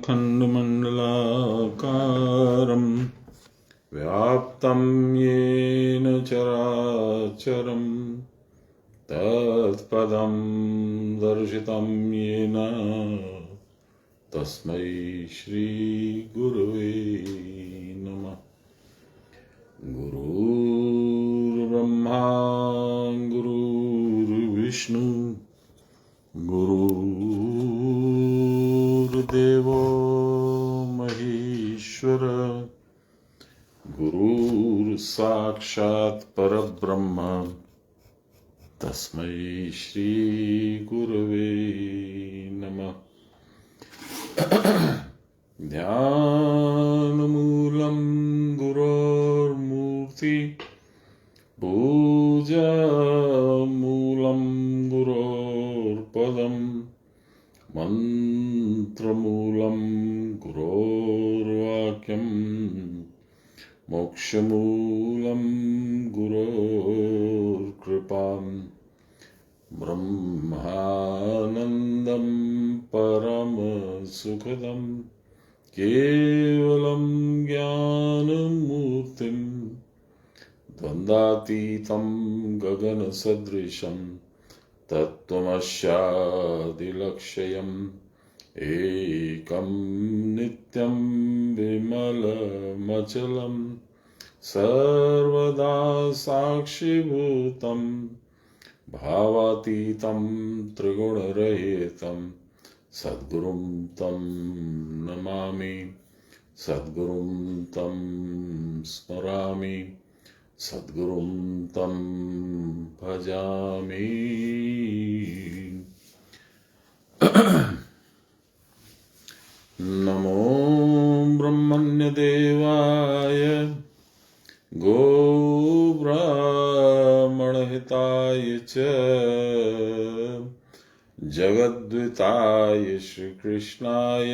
अखण्डमण्डलाकारं व्याप्तं येन चराचरं तत्पदं दर्शितं येन तस्मै श्रीगुरुवे नमः। गुरुर्ब्रह्मा गुरुर्विष्णु गुरुर्देवो महेश्वर गुरुर्साक्षात् परब्रह्म तस्मै श्रीगुरुवे नमः। ध्यानमूलं गुरोर्मूर्ति पूजामूलं गुरोर्पदं मन्त्रमूलं गुरोर्वाक्यं मोक्षमूलं गुरोर्कृपां ब्रह्मानन्दं परमसुखदं केवलं ज्ञानमूर्तिं द्वन्द्वातीतं गगनसदृशं तत्त्वमस्यादिलक्ष्यम् एकं नित्यं विमलमचलं सर्वदा साक्षिभूतं भावातीतं त्रिगुणरहितं सद्गुरुं तं नमामि, सद्गुरुं तं स्मरामि, सद्गुरुं तं भजामि। नमो ब्रह्मण्यदेवाय गोब्राह्मणहिताय च जगद्विताय श्रीकृष्णाय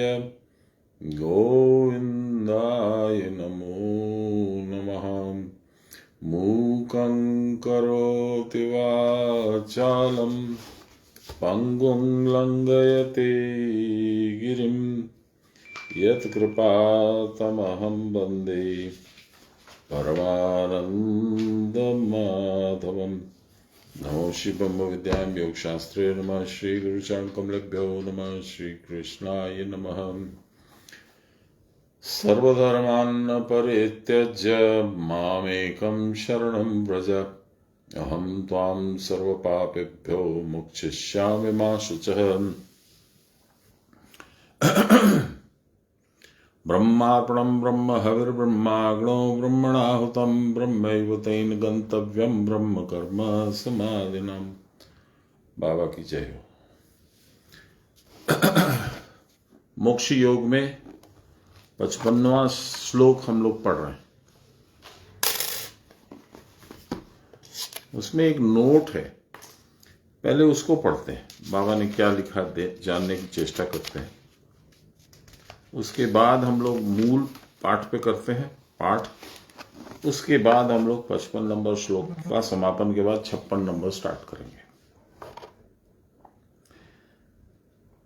गोविन्दाय नमो नमः। मूकं करोति वाचालं पङ्गुं लङ्घयते गिरिं यत्कृपातमहं वन्दे परमानन्दमाधवम्। नमो शिवब्रह्मविद्यां योगशास्त्रे नमः श्रीगुरुचरणकमलेभ्यो नमः। श्रीकृष्णाय नमः। सर्वधर्मान् परित्यज्य मामेकं शरणं व्रज अहं त्वां सर्वपापेभ्यो मोक्षयिष्यामि मा शुचः। ब्रह्मार्पणं ब्रह्म हविर्ब्रह्माग्नो ब्रह्मणाहुतं ब्रह्मैव तेन गन्तव्यं ब्रह्म कर्म समाधिनम्। बाबा की जय हो। मोक्ष योग में 55वां श्लोक हम लोग पढ़ रहे हैं। उसमें एक नोट है, पहले उसको पढ़ते हैं। बाबा ने क्या लिखा जानने की चेष्टा करते हैं। उसके बाद हम लोग मूल पाठ पे करते हैं पाठ। उसके बाद हम लोग 55 नंबर श्लोक का समापन के बाद 56 नंबर स्टार्ट करेंगे।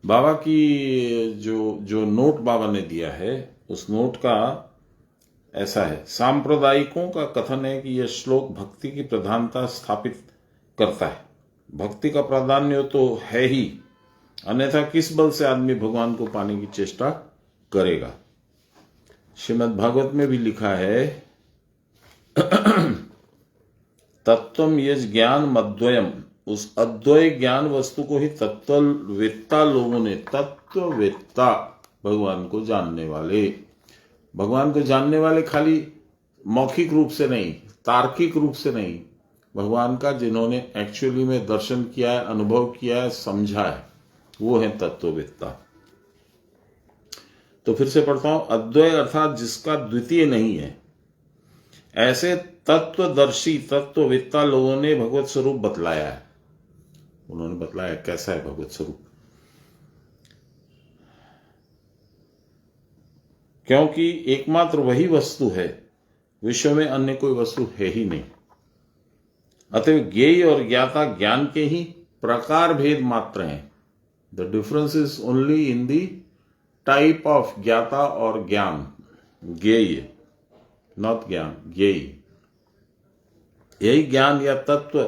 बाबा की जो नोट बाबा ने दिया है, उस नोट का ऐसा है। सांप्रदायिकों का कथन है कि यह श्लोक भक्ति की प्रधानता स्थापित करता है। भक्ति का प्राधान्य तो है ही, अन्यथा किस बल से आदमी भगवान को पाने की चेष्टा करेगा। श्रीमद् भागवत में भी लिखा है तत्वम यज ज्ञान मद्वयम, उस अद्वय ज्ञान वस्तु को ही तत्ववेत्ता लोगों ने, तत्ववेत्ता भगवान को जानने वाले, भगवान को जानने वाले खाली मौखिक रूप से नहीं, तार्किक रूप से नहीं, भगवान का जिन्होंने एक्चुअली में दर्शन किया है, अनुभव किया है, समझा है, वो है तत्ववेत्ता। तो फिर से पढ़ता हूं। अद्वय अर्थात जिसका द्वितीय नहीं है, ऐसे तत्वदर्शी तत्ववेत्ता लोगों ने भगवत स्वरूप बतलाया है। उन्होंने बतलाया कैसा है भगवत स्वरूप, क्योंकि एकमात्र वही वस्तु है, विश्व में अन्य कोई वस्तु है ही नहीं। अतः ज्ञेय और ज्ञाता ज्ञान के ही प्रकार भेद मात्र हैं। The difference is only in the type of ज्ञाता और ज्ञान, ज्ञेय, नॉट ज्ञान, ज्ञेय, यही ज्ञान या तत्व,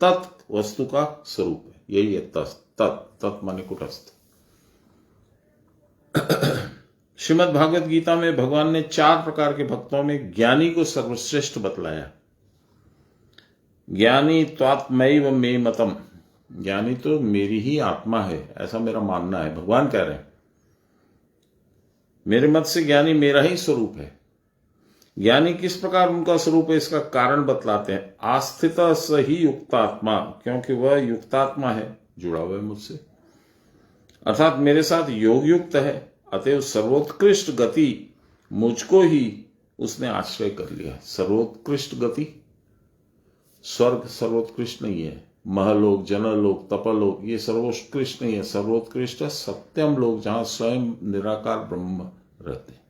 तत्व वस्तु का स्वरूप है, यही है तत् माने कुटस्थ। श्रीमद् भागवत गीता में भगवान ने 4 प्रकार के भक्तों में ज्ञानी को सर्वश्रेष्ठ बतलाया। ज्ञानी त्वात्मैव मे मतम, ज्ञानी तो मेरी ही आत्मा है, ऐसा मेरा मानना है, भगवान कह रहे हैं। मेरे मत से ज्ञानी मेरा ही स्वरूप है। ज्ञानी किस प्रकार उनका स्वरूप है इसका कारण बतलाते हैं। आस्थित स ही युक्तात्मा, क्योंकि वह युक्तात्मा है, जुड़ा हुआ है मुझसे, अर्थात मेरे साथ योग युक्त है, अतएव सर्वोत्कृष्ट गति मुझको ही उसने आश्रय कर लिया। सर्वोत्कृष्ट गति, स्वर्ग सर्वोत्कृष्ट नहीं है, महलोक, जनलोक, तपलोक, ये सर्वोत्कृष्ट नहीं है। सर्वोत्कृष्ट है सत्यम लोक, जहां स्वयं निराकार ब्रह्म रहते हैं।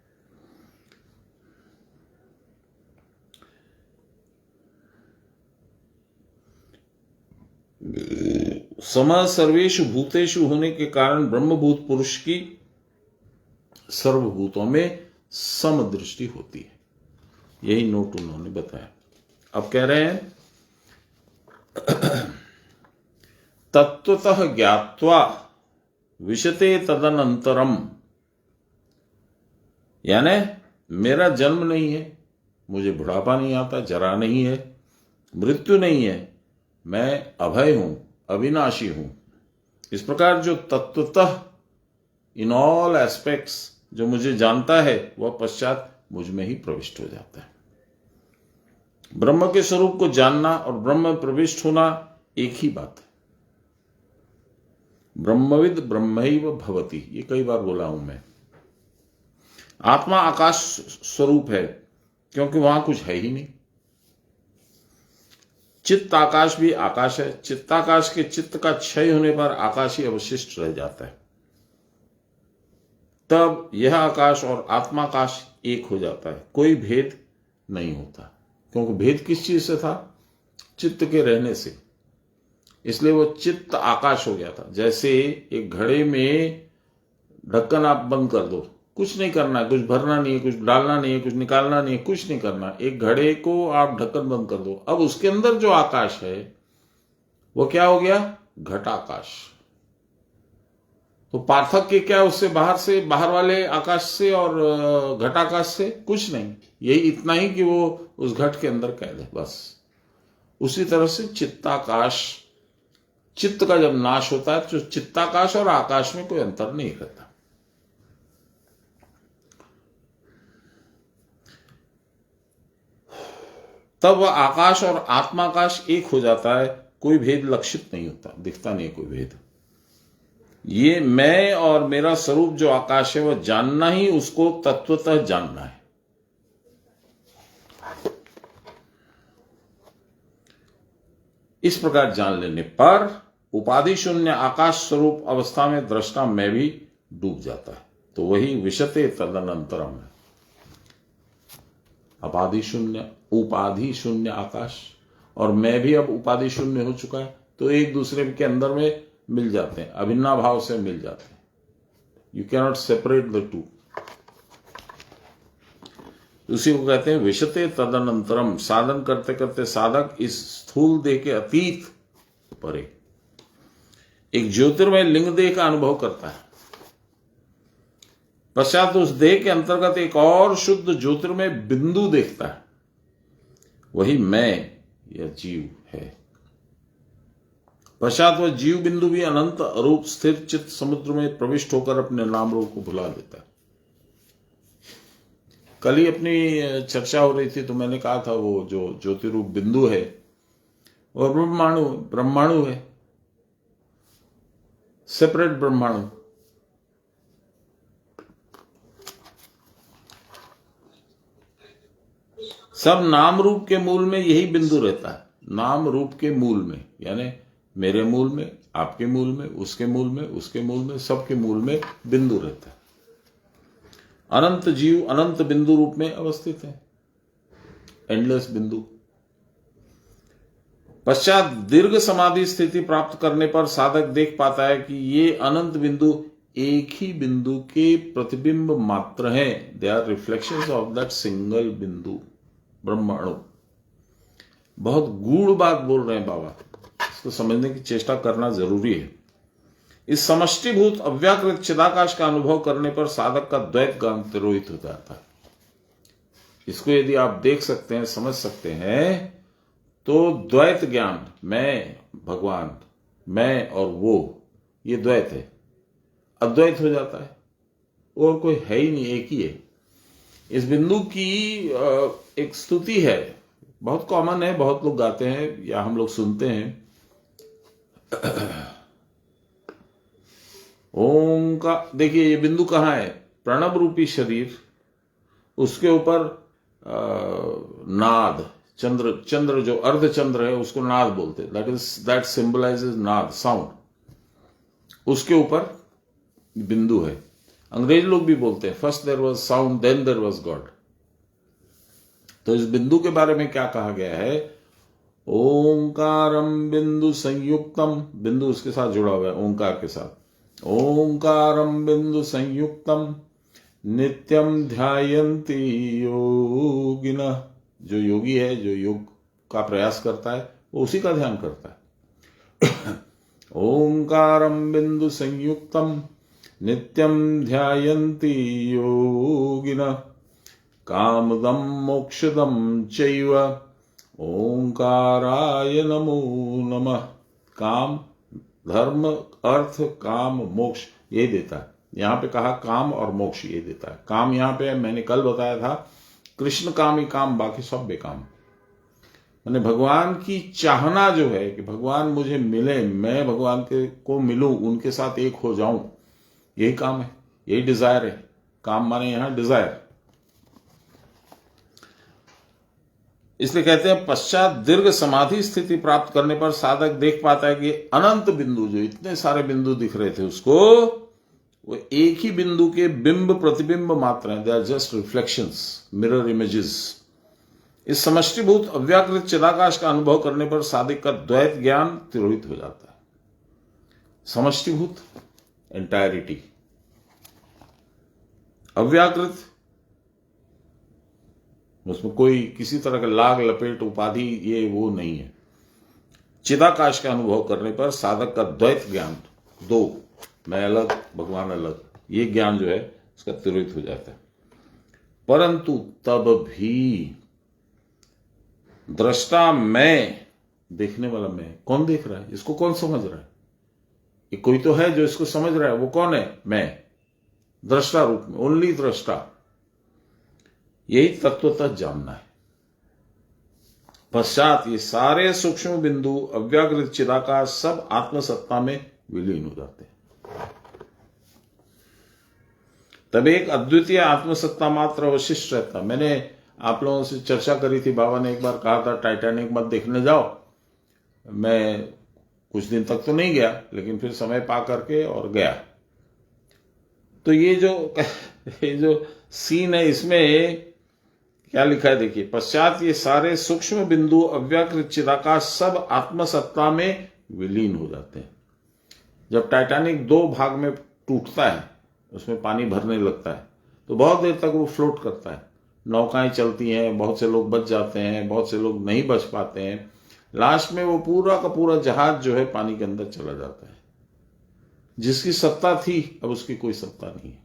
सम सर्वेषु भूतेषु होने के कारण ब्रह्मभूत पुरुष की सर्वभूतों में समदृष्टि होती है। यही नोट उन्होंने बताया। अब कह रहे हैं तत्वतः ज्ञात्वा विशते तदनंतरम, यानी मेरा जन्म नहीं है, मुझे बुढ़ापा नहीं आता, जरा नहीं है, मृत्यु नहीं है, मैं अभय हूं, अविनाशी हूं। इस प्रकार जो तत्वतः इन ऑल एस्पेक्ट्स जो मुझे जानता है, वह पश्चात मुझ में ही प्रविष्ट हो जाता है। ब्रह्म के स्वरूप को जानना और ब्रह्म में प्रविष्ट होना एक ही बात है। ब्रह्मविद ब्रह्मैव भवति, ये कई बार बोला हूं मैं। आत्मा आकाश स्वरूप है, क्योंकि वहां कुछ है ही नहीं। चित्त आकाश भी आकाश है। चित्ताकाश के चित्त का क्षय होने पर आकाश ही अवशिष्ट रह जाता है। तब यह आकाश और आत्माकाश एक हो जाता है, कोई भेद नहीं होता। क्योंकि भेद किस चीज से था? चित्त के रहने से, इसलिए वो चित्त आकाश हो गया था। जैसे एक घड़े में ढक्कन आप बंद कर दो, कुछ नहीं करना है, कुछ भरना नहीं है, कुछ डालना नहीं है, कुछ निकालना नहीं है, कुछ नहीं करना। एक घड़े को आप ढक्कन बंद कर दो, अब उसके अंदर जो आकाश है वो क्या हो गया? घटाकाश। तो पार्थक्य क्या उससे बाहर वाले आकाश से और घटाकाश से? कुछ नहीं, यही इतना ही कि वो उस घट के अंदर कैद है, बस। उसी तरह से चित्ताकाश, चित्त का जब नाश होता है तो चित्ताकाश और आकाश में कोई अंतर नहीं रहता। तब वह आकाश और आत्माकाश एक हो जाता है, कोई भेद लक्षित नहीं होता, दिखता नहीं कोई भेद। ये मैं और मेरा स्वरूप जो आकाश है वह जानना ही उसको तत्वतः जानना है। इस प्रकार जान लेने पर उपाधि शून्य आकाश स्वरूप अवस्था में दृष्टा मैं भी डूब जाता है। तो वही विशते तदनंतरम है। उपाधि शून्य आकाश और मैं भी अब उपाधि शून्य हो चुका है, तो एक दूसरे के अंदर में मिल जाते हैं, अभिन्ना भाव से मिल जाते हैं। You cannot separate the two. उसी को कहते हैं विशते तदनंतरम। साधन करते करते साधक इस स्थूल देह के अतीत परे एक ज्योतिर्मय लिंग देह का अनुभव करता है। पश्चात उस देह के अंतर्गत एक और शुद्ध ज्योतिर्मय बिंदु देखता है, वही मैं या जीव है। पश्चात वह जीव बिंदु भी अनंत रूप स्थिर चित्त समुद्र में प्रविष्ट होकर अपने नाम रूप को भुला देता है। कल ही अपनी चर्चा हो रही थी तो मैंने कहा था वो जो ज्योतिरूप बिंदु है वह ब्रह्माणु है, सेपरेट ब्रह्माणु। सब नाम रूप के मूल में यही बिंदु रहता है। नाम रूप के मूल में, यानी मेरे मूल में, आपके मूल में, उसके मूल में, उसके मूल में, सबके मूल में बिंदु रहता है। अनंत जीव अनंत बिंदु रूप में अवस्थित है, एंडलेस बिंदु। पश्चात दीर्घ समाधि स्थिति प्राप्त करने पर साधक देख पाता है कि ये अनंत बिंदु एक ही बिंदु के प्रतिबिंब मात्र हैं। They are reflections of that single बिंदु ब्रह्मांड। बहुत गूढ़ बात बोल रहे हैं बाबा, इसको समझने की चेष्टा करना जरूरी है। इस समष्टिभूत अव्याकृत चिदाकाश का अनुभव करने पर साधक का द्वैत ज्ञान तिरोहित हो जाता है। इसको यदि आप देख सकते हैं, समझ सकते हैं, तो द्वैत ज्ञान, मैं भगवान, मैं और वो, ये द्वैत है, अद्वैत हो जाता है। और कोई है ही नहीं, एक ही है। इस बिंदु की एक स्तुति है, बहुत कॉमन है, बहुत लोग गाते हैं या हम लोग सुनते हैं। ओम का, देखिए ये बिंदु कहाँ है, प्रणव रूपी शरीर, उसके ऊपर नाद, चंद्र जो अर्ध चंद्र है उसको नाद बोलते हैं, दैट सिंबलाइजेस नाद, साउंड। उसके ऊपर बिंदु है। अंग्रेज लोग भी बोलते हैं first there was sound then there was God. तो इस बिंदु के बारे में क्या कहा गया है, ओंकारम बिंदु संयुक्तम, बिंदु उसके साथ जुड़ा हुआ है ओंकार के साथ, ओंकारम बिंदु संयुक्तम नित्यम ध्यायन्ति योगिना। जो योगी है, जो योग का प्रयास करता है, वो उसी का ध्यान करता है। ओंकारम बिंदु संयुक्तम नित्यम ध्यायन्ति योगिना कामदम मोक्षदम चैव ओंकाराय नमो नमः। काम, धर्म, अर्थ, काम, मोक्ष ये देता है। यहां पे कहा काम और मोक्ष ये देता है। काम यहां पे मैंने कल बताया था, कृष्ण काम ही काम, बाकी सब बेकाम। मैंने भगवान की चाहना जो है कि भगवान मुझे मिले, मैं भगवान को मिलूं, उनके साथ एक हो जाऊं, यही काम है, यही डिजायर है। काम माने यहां डिजायर। इसलिए कहते हैं पश्चात दीर्घ समाधि स्थिति प्राप्त करने पर साधक देख पाता है कि अनंत बिंदु, जो इतने सारे बिंदु दिख रहे थे उसको, वो एक ही बिंदु के बिंब प्रतिबिंब मात्र हैं। They are just reflections, mirror images. इस समष्टिभूत अव्याकृत चिदाकाश का अनुभव करने पर साधक का द्वैत ज्ञान तिरोहित हो जाता है। समष्टिभूत, एंटायरिटी, अव्याकृत, उसमें कोई किसी तरह का लाग लपेट उपाधि ये वो नहीं है। चिदाकाश का अनुभव करने पर साधक का द्वैत ज्ञान, दो, मैं अलग भगवान अलग, ये ज्ञान जो है उसका तिरोहित हो जाता है। परंतु तब भी दृष्टा मैं, देखने वाला मैं, कौन देख रहा है, इसको कौन समझ रहा है, ये कोई तो है जो इसको समझ रहा है, वो कौन है, मैं, दृष्टा रूप में, ओनली दृष्टा। यही तत्वतः जानना है। पश्चात ये सारे सूक्ष्म बिंदु अव्याकृत चिदाकाश सब आत्मसत्ता में विलीन हो जाते हैं। तब एक अद्वितीय आत्मसत्ता मात्र अवशिष्ट रहता। मैंने आप लोगों से चर्चा करी थी, बाबा ने एक बार कहा था टाइटैनिक मत देखने जाओ। मैं कुछ दिन तक तो नहीं गया, लेकिन फिर समय पा करके और गया। तो ये जो सीन है, इसमें क्या लिखा है देखिए, पश्चात ये सारे सूक्ष्म बिंदु अव्याकृत चिदाकाश सब आत्मसत्ता में विलीन हो जाते हैं। जब टाइटैनिक दो भाग में टूटता है, उसमें पानी भरने लगता है, तो बहुत देर तक वो फ्लोट करता है, नौकाएं चलती हैं, बहुत से लोग बच जाते हैं, बहुत से लोग नहीं बच पाते हैं। लास्ट में वो पूरा का पूरा जहाज जो है पानी के अंदर चला जाता है। जिसकी सत्ता थी अब उसकी कोई सत्ता नहीं है।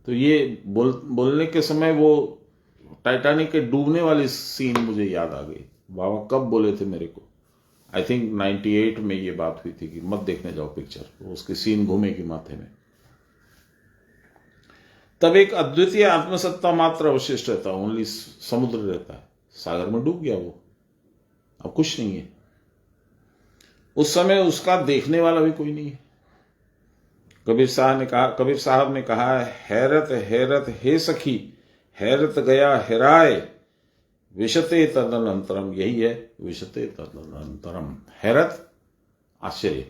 तो ये बोलने के समय वो टाइटैनिक के डूबने वाली सीन मुझे याद आ गई। बाबा कब बोले थे मेरे को, आई थिंक 98 में ये बात हुई थी कि मत देखने जाओ पिक्चर, उसकी सीन घूमेगी माथे में। तब एक अद्वितीय आत्मसत्ता मात्र अवशिष्ट रहता, ओनली समुद्र रहता है, सागर में डूब गया वो, अब कुछ नहीं है। उस समय उसका देखने वाला भी कोई नहीं है। कबीर साहब ने कहा, हैरत हैरत हे सखी, हैरत गया हेराए, विशते तदनंतरम। यही है विशते तदनंतरम, हैरत आश्चर्य,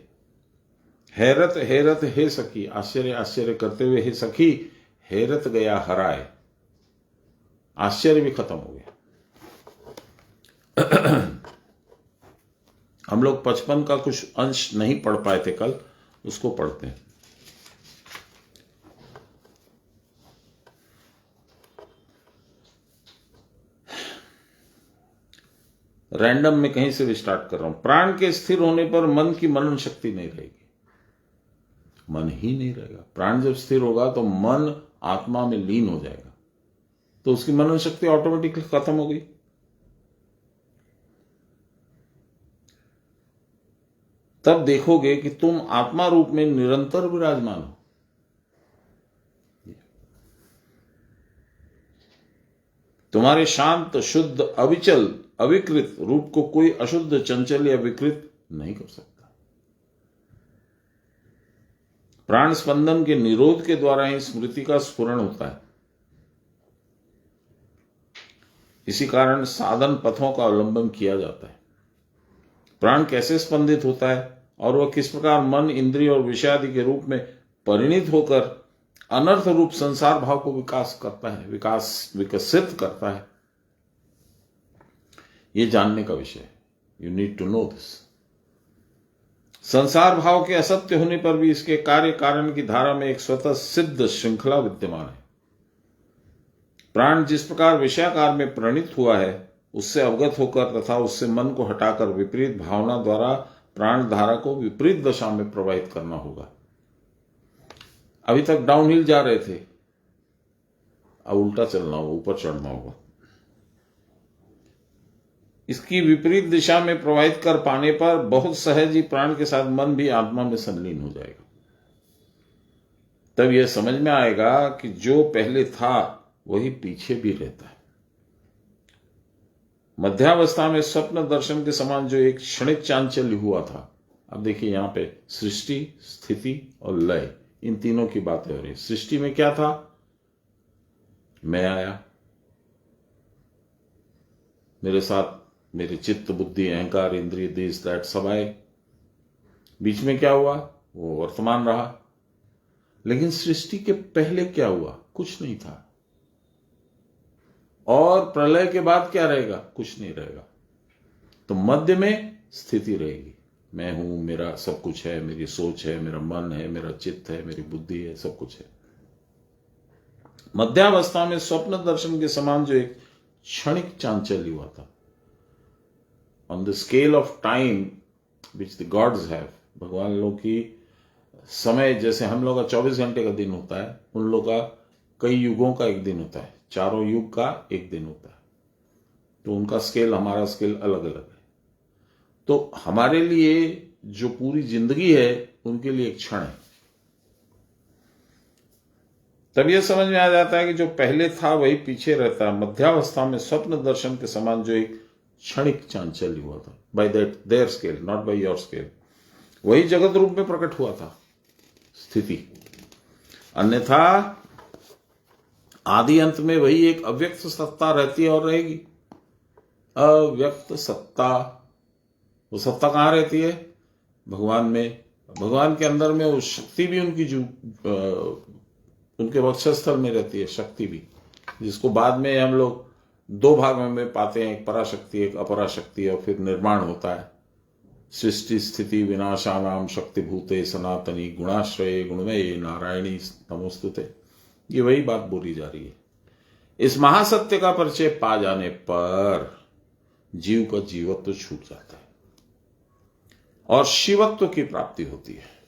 हैरत हैरत हे सखी, आश्चर्य आश्चर्य करते हुए हे सखी, हैरत गया हराए, आश्चर्य भी खत्म हो गया। हम लोग 55 का कुछ अंश नहीं पढ़ पाए थे कल, उसको पढ़ते हैं। रैंडम में कहीं से भी स्टार्ट कर रहा हूं। प्राण के स्थिर होने पर मन की मनन शक्ति नहीं रहेगी, मन ही नहीं रहेगा। प्राण जब स्थिर होगा तो मन आत्मा में लीन हो जाएगा, तो उसकी मनन शक्ति ऑटोमेटिकली खत्म हो गई। तब देखोगे कि तुम आत्मा रूप में निरंतर विराजमान हो। तुम्हारे शांत, शुद्ध, अविचल, अविकृत रूप को कोई अशुद्ध, चंचल या विकृत नहीं कर सकता। प्राण स्पंदन के निरोध के द्वारा ही स्मृति का स्फुरण होता है। इसी कारण साधन पथों का अवलंबन किया जाता है। प्राण कैसे स्पंदित होता है और वह किस प्रकार मन, इंद्रिय और विषय आदि के रूप में परिणित होकर अनर्थ रूप संसार भाव को विकसित करता है, यह जानने का विषय है। You need to know this. संसार भाव के असत्य होने पर भी इसके कार्य कारण की धारा में एक स्वतः सिद्ध श्रृंखला विद्यमान है। प्राण जिस प्रकार विषयाकार में प्रणीत हुआ है, उससे अवगत होकर तथा उससे मन को हटाकर विपरीत भावना द्वारा प्राण धारा को विपरीत दशा में प्रवाहित करना होगा। अभी तक डाउनहिल जा रहे थे, अब उल्टा चलना होगा, ऊपर चढ़ना होगा। इसकी विपरीत दिशा में प्रवाहित कर पाने पर बहुत सहज ही प्राण के साथ मन भी आत्मा में संलीन हो जाएगा। तब यह समझ में आएगा कि जो पहले था वही पीछे भी रहता है। मध्यावस्था में स्वप्न दर्शन के समान जो एक क्षणिक चांचल्य हुआ था, अब देखिए यहां पे सृष्टि, स्थिति और लय, इन तीनों की बातें हो रही। सृष्टि में क्या था? मैं आया, मेरे साथ मेरे चित्त, बुद्धि, अहंकार, इंद्रिय, दिस दैट सब आए। बीच में क्या हुआ? वो वर्तमान रहा। लेकिन सृष्टि के पहले क्या हुआ? कुछ नहीं था। और प्रलय के बाद क्या रहेगा? कुछ नहीं रहेगा। तो मध्य में स्थिति रहेगी। मैं हूं, मेरा सब कुछ है, मेरी सोच है, मेरा मन है, मेरा चित्त है, मेरी बुद्धि है, सब कुछ है। मध्यावस्था में स्वप्न दर्शन के समान जो एक क्षणिक चांचल्य हुआ था, on the scale of time which the gods have, भगवान लोग की समय जैसे हम लोग का 24 घंटे का दिन होता है, उन लोग का कई युगों का एक दिन होता है, चारों युग का एक दिन होता है। तो उनका स्केल, हमारा स्केल अलग अलग है। तो हमारे लिए जो पूरी जिंदगी है, उनके लिए एक क्षण है। तब यह समझ में आ जाता है कि जो पहले था वही पीछे रहता है। मध्यावस्था में स्वप्न दर्शन के समान जो एक क्षणिक चांचल्य हुआ था, by that their scale, not by your scale, वही जगत रूप में प्रकट हुआ था, स्थिति। अन्यथा आदि अंत में वही एक अव्यक्त सत्ता रहती है और रहेगी। अव्यक्त सत्ता, वो सत्ता कहां रहती है? भगवान में। भगवान के अंदर में वो शक्ति भी उनकी उनके वक्षस्थल में रहती है, शक्ति भी, जिसको बाद में हम लोग दो भागों में पाते हैं, एक पराशक्ति, एक अपराशक्ति, और फिर निर्माण होता है। सृष्टि स्थिति विनाशानाम शक्ति भूते सनातनी गुणाश्रय गुणमय नारायणी नमोस्तुते, ये वही बात बोली जा रही है। इस महासत्य का परिचय पा जाने पर जीव का जीवत्व छूट जाता है और शिवत्व की प्राप्ति होती है।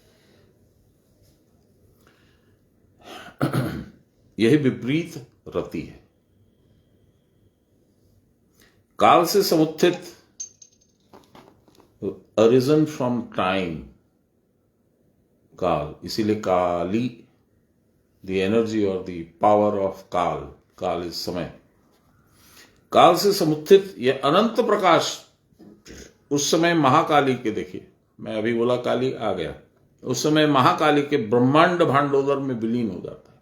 यही विपरीत रति है। काल से समुत्थित, अरिजन फ्रॉम टाइम, काल, इसीलिए काली, द एनर्जी और द पावर ऑफ काल, काल इज समय। काल से समुत्थित यह अनंत प्रकाश उस समय महाकाली के, देखिए मैं अभी बोला काली आ गया, उस समय महाकाली के ब्रह्मांड भांडोदर में विलीन हो जाता है।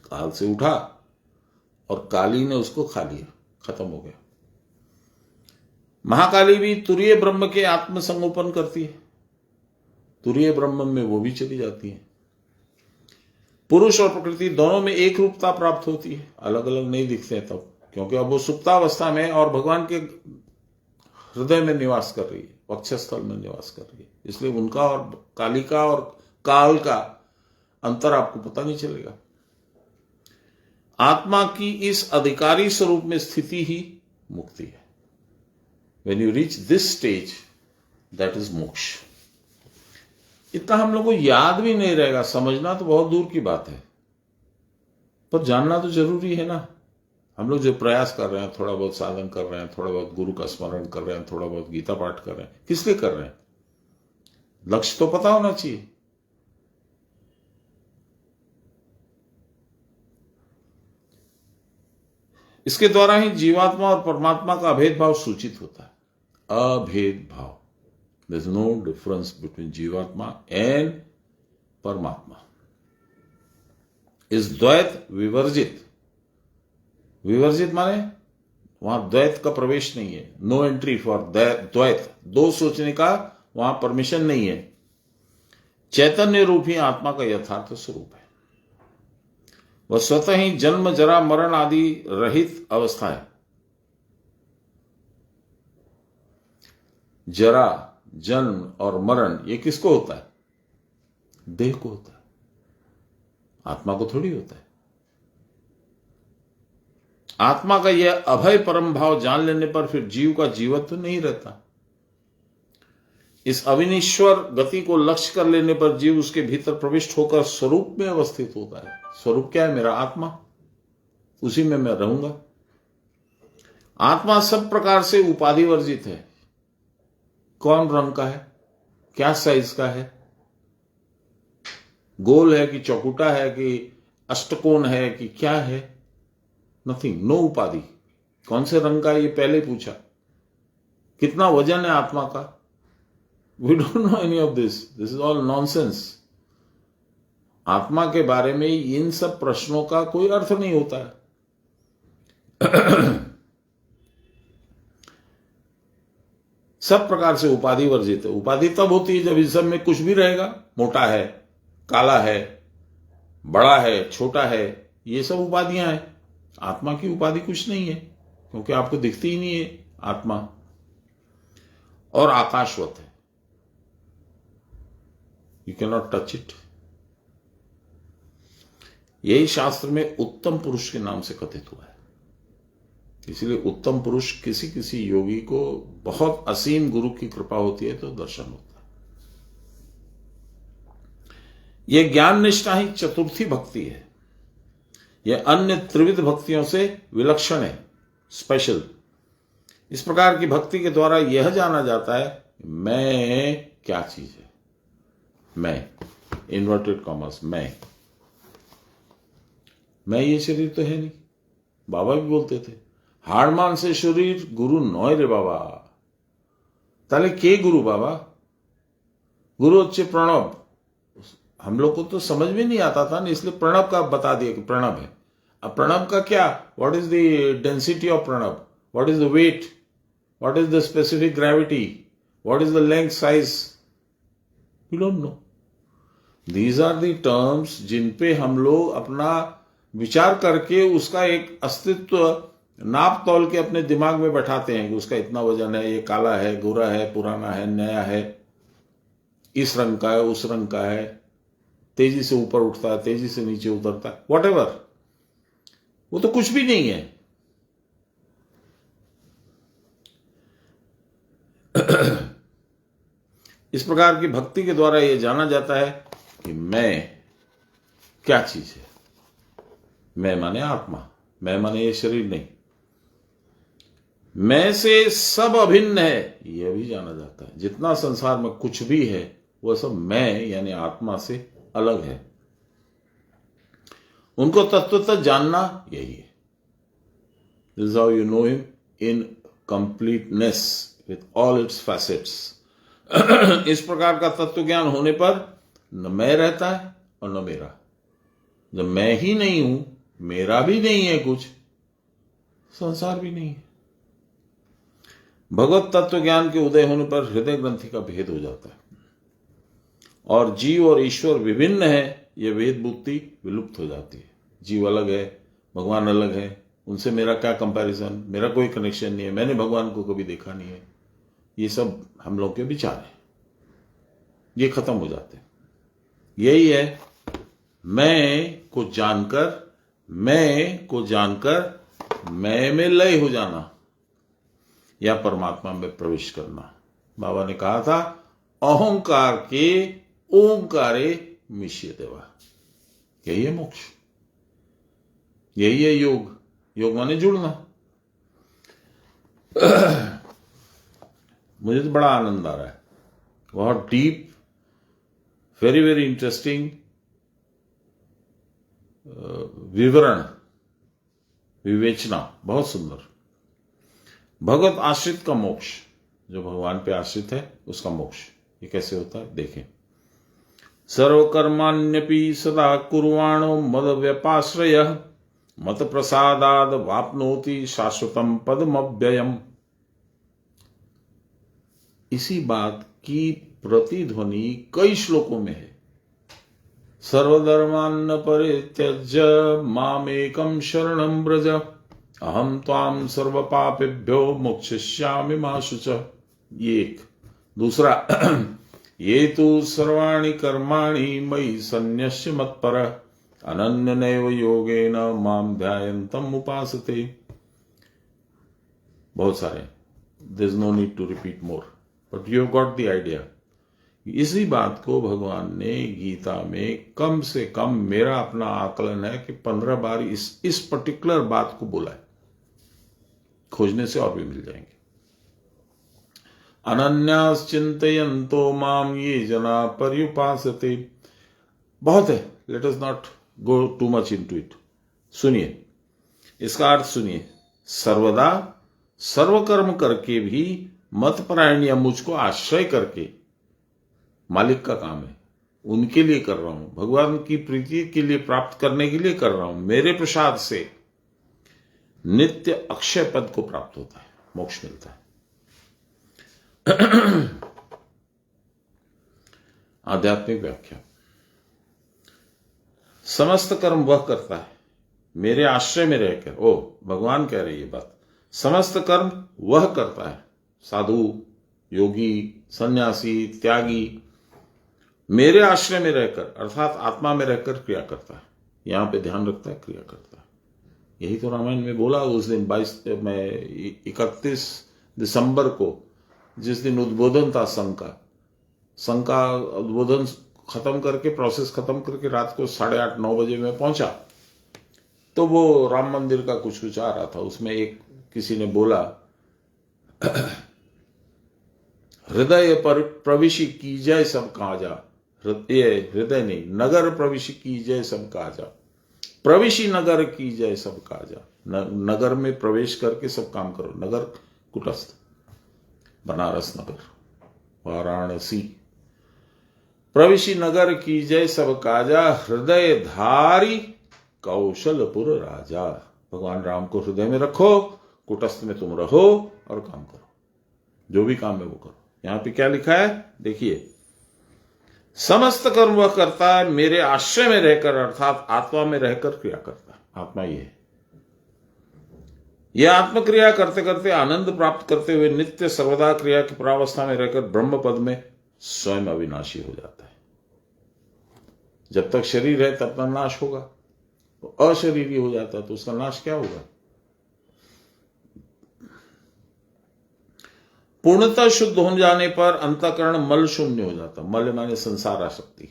काल से उठा और काली ने उसको खा लिया, खत्म हो गया। महाकाली भी तुरीय ब्रह्म के आत्मसंगोपन करती है, तुरीय ब्रह्म में वो भी चली जाती है। पुरुष और प्रकृति दोनों में एक रूपता प्राप्त होती है, अलग अलग नहीं दिखते हैं तब, क्योंकि अब वो सुप्तावस्था में और भगवान के हृदय में निवास कर रही है, वक्षस्थल में निवास कर रही है। इसलिए उनका और कालिका और काल का अंतर आपको पता नहीं चलेगा। आत्मा की इस अधिकारी स्वरूप में स्थिति ही मुक्ति है। When you reach this stage, that is मोक्ष। इतना हम लोग को याद भी नहीं रहेगा, समझना तो बहुत दूर की बात है, पर जानना तो जरूरी है ना। हम लोग जो प्रयास कर रहे हैं, थोड़ा बहुत साधन कर रहे हैं, थोड़ा बहुत गुरु का स्मरण कर रहे हैं, थोड़ा बहुत गीता पाठ कर रहे हैं, किस लिए कर रहे हैं? लक्ष्य तो पता होना चाहिए। इसके द्वारा ही जीवात्मा और परमात्मा का अभेद भाव सूचित होता है। अभेद भाव, there is no difference between जीवात्मा एंड परमात्मा। इस द्वैत विवर्जित, विवर्जित माने वहां द्वैत का प्रवेश नहीं है, नो एंट्री फॉर द्वैत, दो सोचने का वहां परमिशन नहीं है। चैतन्य रूप ही आत्मा का यथार्थ स्वरूप है। वह स्वतः ही जन्म जरा मरण आदि रहित अवस्था है। जरा, जन्म और मरण ये किसको होता है? देह को होता है, आत्मा को थोड़ी होता है। आत्मा का यह अभय परम भाव जान लेने पर फिर जीव का जीवत्व नहीं रहता। इस अविनीश्वर गति को लक्ष्य कर लेने पर जीव उसके भीतर प्रविष्ट होकर स्वरूप में अवस्थित होता है। स्वरूप क्या है? मेरा आत्मा, उसी में मैं रहूंगा। आत्मा सब प्रकार से उपाधि वर्जित है। कौन रंग का है, क्या साइज का है, गोल है कि चौकुटा है कि अष्टकोण है कि क्या है, नथिंग, नो उपाधि। कौन से रंग का है ये पहले पूछा। कितना वजन है आत्मा का? We don't know any of this, this is all nonsense. आत्मा के बारे में इन सब प्रश्नों का कोई अर्थ नहीं होता है। सब प्रकार से उपाधि वर्जित है। उपाधि तब होती है जब इस सब में कुछ भी रहेगा। मोटा है, काला है, बड़ा है, छोटा है, ये सब उपाधियां हैं। आत्मा की उपाधि कुछ नहीं है, क्योंकि आपको दिखती ही नहीं है आत्मा। और आकाशवत है, you can not touch it. यही शास्त्र में उत्तम पुरुष के नाम से कथित हुआ है। इसीलिए उत्तम पुरुष किसी किसी योगी को बहुत असीम गुरु की कृपा होती है तो दर्शन होता है। यह ज्ञान निष्ठा ही चतुर्थी भक्ति है। यह अन्य त्रिविध भक्तियों से विलक्षण है, स्पेशल। इस प्रकार की भक्ति के द्वारा यह जाना जाता है मैं क्या चीज है। मैं, इन्वर्टेड कॉमर्स, मैं ये शरीर तो है नहीं। बाबा भी बोलते थे हाड़मान से शरीर गुरु नॉय रे बाबा। ताले के गुरु बाबा? गुरु अच्छे प्रणव। हम लोग को तो समझ में नहीं आता था ना, इसलिए प्रणव का बता दिया कि प्रणव है। अब प्रणव का क्या? What is the density of Pranav, what is the weight, what is the specific gravity, what is the length size, we don't know. These are the terms जिन पे हम लोग अपना विचार करके उसका एक अस्तित्व नाप तौल के अपने दिमाग में बैठाते हैं कि उसका इतना वजन है, ये काला है, गोरा है, पुराना है, नया है, इस रंग का है, उस रंग का है, तेजी से ऊपर उठता है, तेजी से नीचे उतरता है, व्हाटएवर। वो तो कुछ भी नहीं है। इस प्रकार की भक्ति के द्वारा यह जाना जाता है कि मैं क्या चीज है। मैं माने आत्मा, मैं माने ये शरीर नहीं। मैं से सब अभिन्न है, यह भी जाना जाता है। जितना संसार में कुछ भी है वह सब मैं यानी आत्मा से अलग है। उनको तत्वतः जानना यही है। This is how you know him in completeness with all it's facets. इस प्रकार का तत्व ज्ञान होने पर न मैं रहता है और न मेरा। जब मैं ही नहीं हूं, मेरा भी नहीं है कुछ, संसार भी नहीं है। भगवत तत्व ज्ञान के उदय होने पर हृदय ग्रंथि का भेद हो जाता है और जीव और ईश्वर विभिन्न है, यह वेद बुद्धि विलुप्त हो जाती है। जीव अलग है, भगवान अलग है, उनसे मेरा क्या कंपैरिजन, मेरा कोई कनेक्शन नहीं है, मैंने भगवान को कभी देखा नहीं है। ये सब हम लोग के विचार हैं, ये खत्म हो जाते हैं। यही है मैं को जानकर मैं में लय हो जाना। या परमात्मा में प्रवेश करना। बाबा ने कहा था अहंकार के ओंकारे मिश्य देवा, यही है मोक्ष, यही है योग। योग माने जुड़ना। मुझे तो बड़ा आनंद आ रहा है, बहुत डीप, वेरी वेरी इंटरेस्टिंग विवरण, विवेचना, बहुत सुंदर। भगवत आश्रित का मोक्ष, जो भगवान पे आश्रित है उसका मोक्ष, ये कैसे होता है देखें। सर्वकर्माण्यपि सदा कुर्वाणो मद व्यपाश्रय मत प्रसादाद वाप्नोति शाश्वतम पदमव्ययम। इसी बात की प्रतिध्वनि कई श्लोकों में है। सर्वधर्मान् परित्यज्य मामेकं शरणं व्रज अहम त्वां सर्व पापेभ्यो मोक्षयिष्यामि मा शुचः। ये एक। दूसरा ये तु सर्वाणि कर्माणि मयि सन्न्यस्य मत्परः अनन्यनैव योगेन मां ध्यायन्तम् उपासते। बहुत सारे, there is no need to repeat more, but you have got the idea. इसी बात को भगवान ने गीता में कम से कम, मेरा अपना आकलन है कि 15 बार इस पर्टिकुलर बात को बोला है। खोजने से और भी मिल जाएंगे। अनन्यास चिंतयन्तो माम ये जना पर्युपासते। बहुत है, let us not go too much into it. सुनिए, इसका अर्थ सुनिए। सर्वदा सर्वकर्म करके भी मतपरायण या मुझको आश्रय करके, मालिक का काम है, उनके लिए कर रहा हूं, भगवान की प्रीति के लिए प्राप्त करने के लिए कर रहा हूं, मेरे प्रसाद से नित्य अक्षय पद को प्राप्त होता है, मोक्ष मिलता है। आध्यात्मिक व्याख्या। समस्त कर्म वह करता है मेरे आश्रय में रहकर। ओ, भगवान कह रहे ये बात। समस्त कर्म वह करता है, साधु, योगी, सन्यासी, त्यागी, मेरे आश्रय में रहकर, अर्थात आत्मा में रहकर क्रिया करता है। यहां पे ध्यान रखता है, क्रिया करता है। यही तो रामायण में बोला उस दिन 31 दिसंबर को, जिस दिन उद्बोधन था संघ का उद्बोधन खत्म करके, प्रोसेस खत्म करके रात को 8:30-9 बजे में पहुंचा, तो वो राम मंदिर का कुछ आ रहा था। उसमें किसी ने बोला, हृदय पर प्रविशि की जय सब काजा। हृदय नहीं, नगर प्रविशि की जय सब काजा। प्रविशि नगर की जय सब काजा। नगर में प्रवेश करके सब काम करो। नगर कुटस्थ, बनारस नगर, वाराणसी। प्रविशि नगर की जय सब काजा, हृदय धारी कौशलपुर राजा। भगवान राम को हृदय में रखो, कुटस्थ में तुम रहो और काम करो, जो भी काम है वो करो। यहां पे क्या लिखा है देखिए, समस्त कर्म वह करता है मेरे आश्रय में रहकर, अर्थात आत्मा में रहकर क्रिया करता है। आत्मा ये है। यह आत्मक्रिया करते करते आनंद प्राप्त करते हुए नित्य सर्वदा क्रिया की परावस्था में रहकर ब्रह्म पद में स्वयं अविनाशी हो जाता है। जब तक शरीर है तब तक नाश होगा, तो अशरीरी हो जाता है तो उसका नाश क्या होगा? पूर्णतः शुद्ध हो जाने पर अंतःकरण मल शून्य हो जाता। मल माने संसार आसक्ति,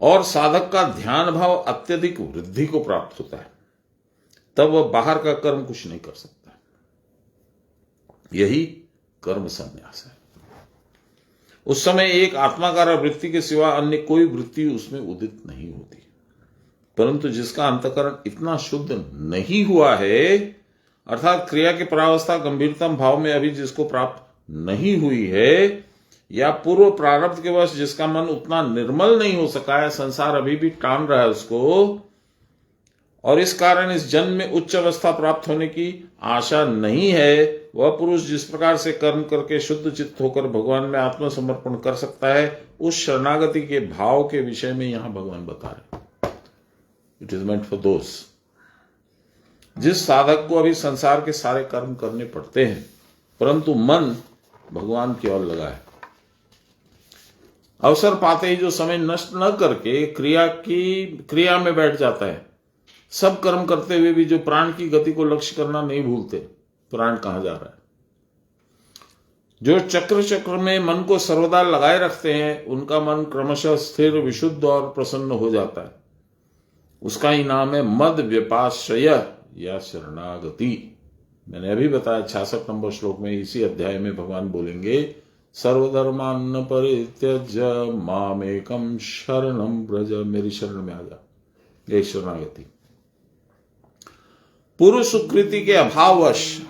और साधक का ध्यान भाव अत्यधिक वृद्धि को प्राप्त होता है। तब वह बाहर का कर्म कुछ नहीं कर सकता। यही कर्म संन्यास है। उस समय एक आत्माकार वृत्ति के सिवा अन्य कोई वृत्ति उसमें उदित नहीं होती। परंतु जिसका अंतःकरण इतना शुद्ध नहीं हुआ है, अर्थात क्रिया के परावस्था गंभीरतम भाव में अभी जिसको प्राप्त नहीं हुई है, या पूर्व प्रारब्ध के वश जिसका मन उतना निर्मल नहीं हो सका है, संसार अभी भी टान रहा है उसको, और इस कारण इस जन्म में उच्च अवस्था प्राप्त होने की आशा नहीं है, वह पुरुष जिस प्रकार से कर्म करके शुद्ध चित्त होकर भगवान में आत्मसमर्पण कर सकता है, उस शरणागति के भाव के विषय में यहां भगवान बता रहे। It is meant for those. जिस साधक को अभी संसार के सारे कर्म करने पड़ते हैं, परंतु मन भगवान की ओर लगा है, अवसर पाते ही जो समय नष्ट न करके क्रिया में बैठ जाता है, सब कर्म करते हुए भी जो प्राण की गति को लक्ष्य करना नहीं भूलते, प्राण कहां जा रहा है, जो चक्र चक्र में मन को सर्वदा लगाए रखते हैं, उनका मन क्रमशः स्थिर, विशुद्ध और प्रसन्न हो जाता है। उसका ही नाम है मद व्यपाश्रय या शरणागति। मैंने अभी बताया 66 नंबर श्लोक में, इसी अध्याय में भगवान बोलेंगे, सर्वधर्मान् परित्यज्य मामेकं शरणं व्रज, मेरी शरण में आ जा, ये शरणागति। पूर्व सुकृति के अभाववश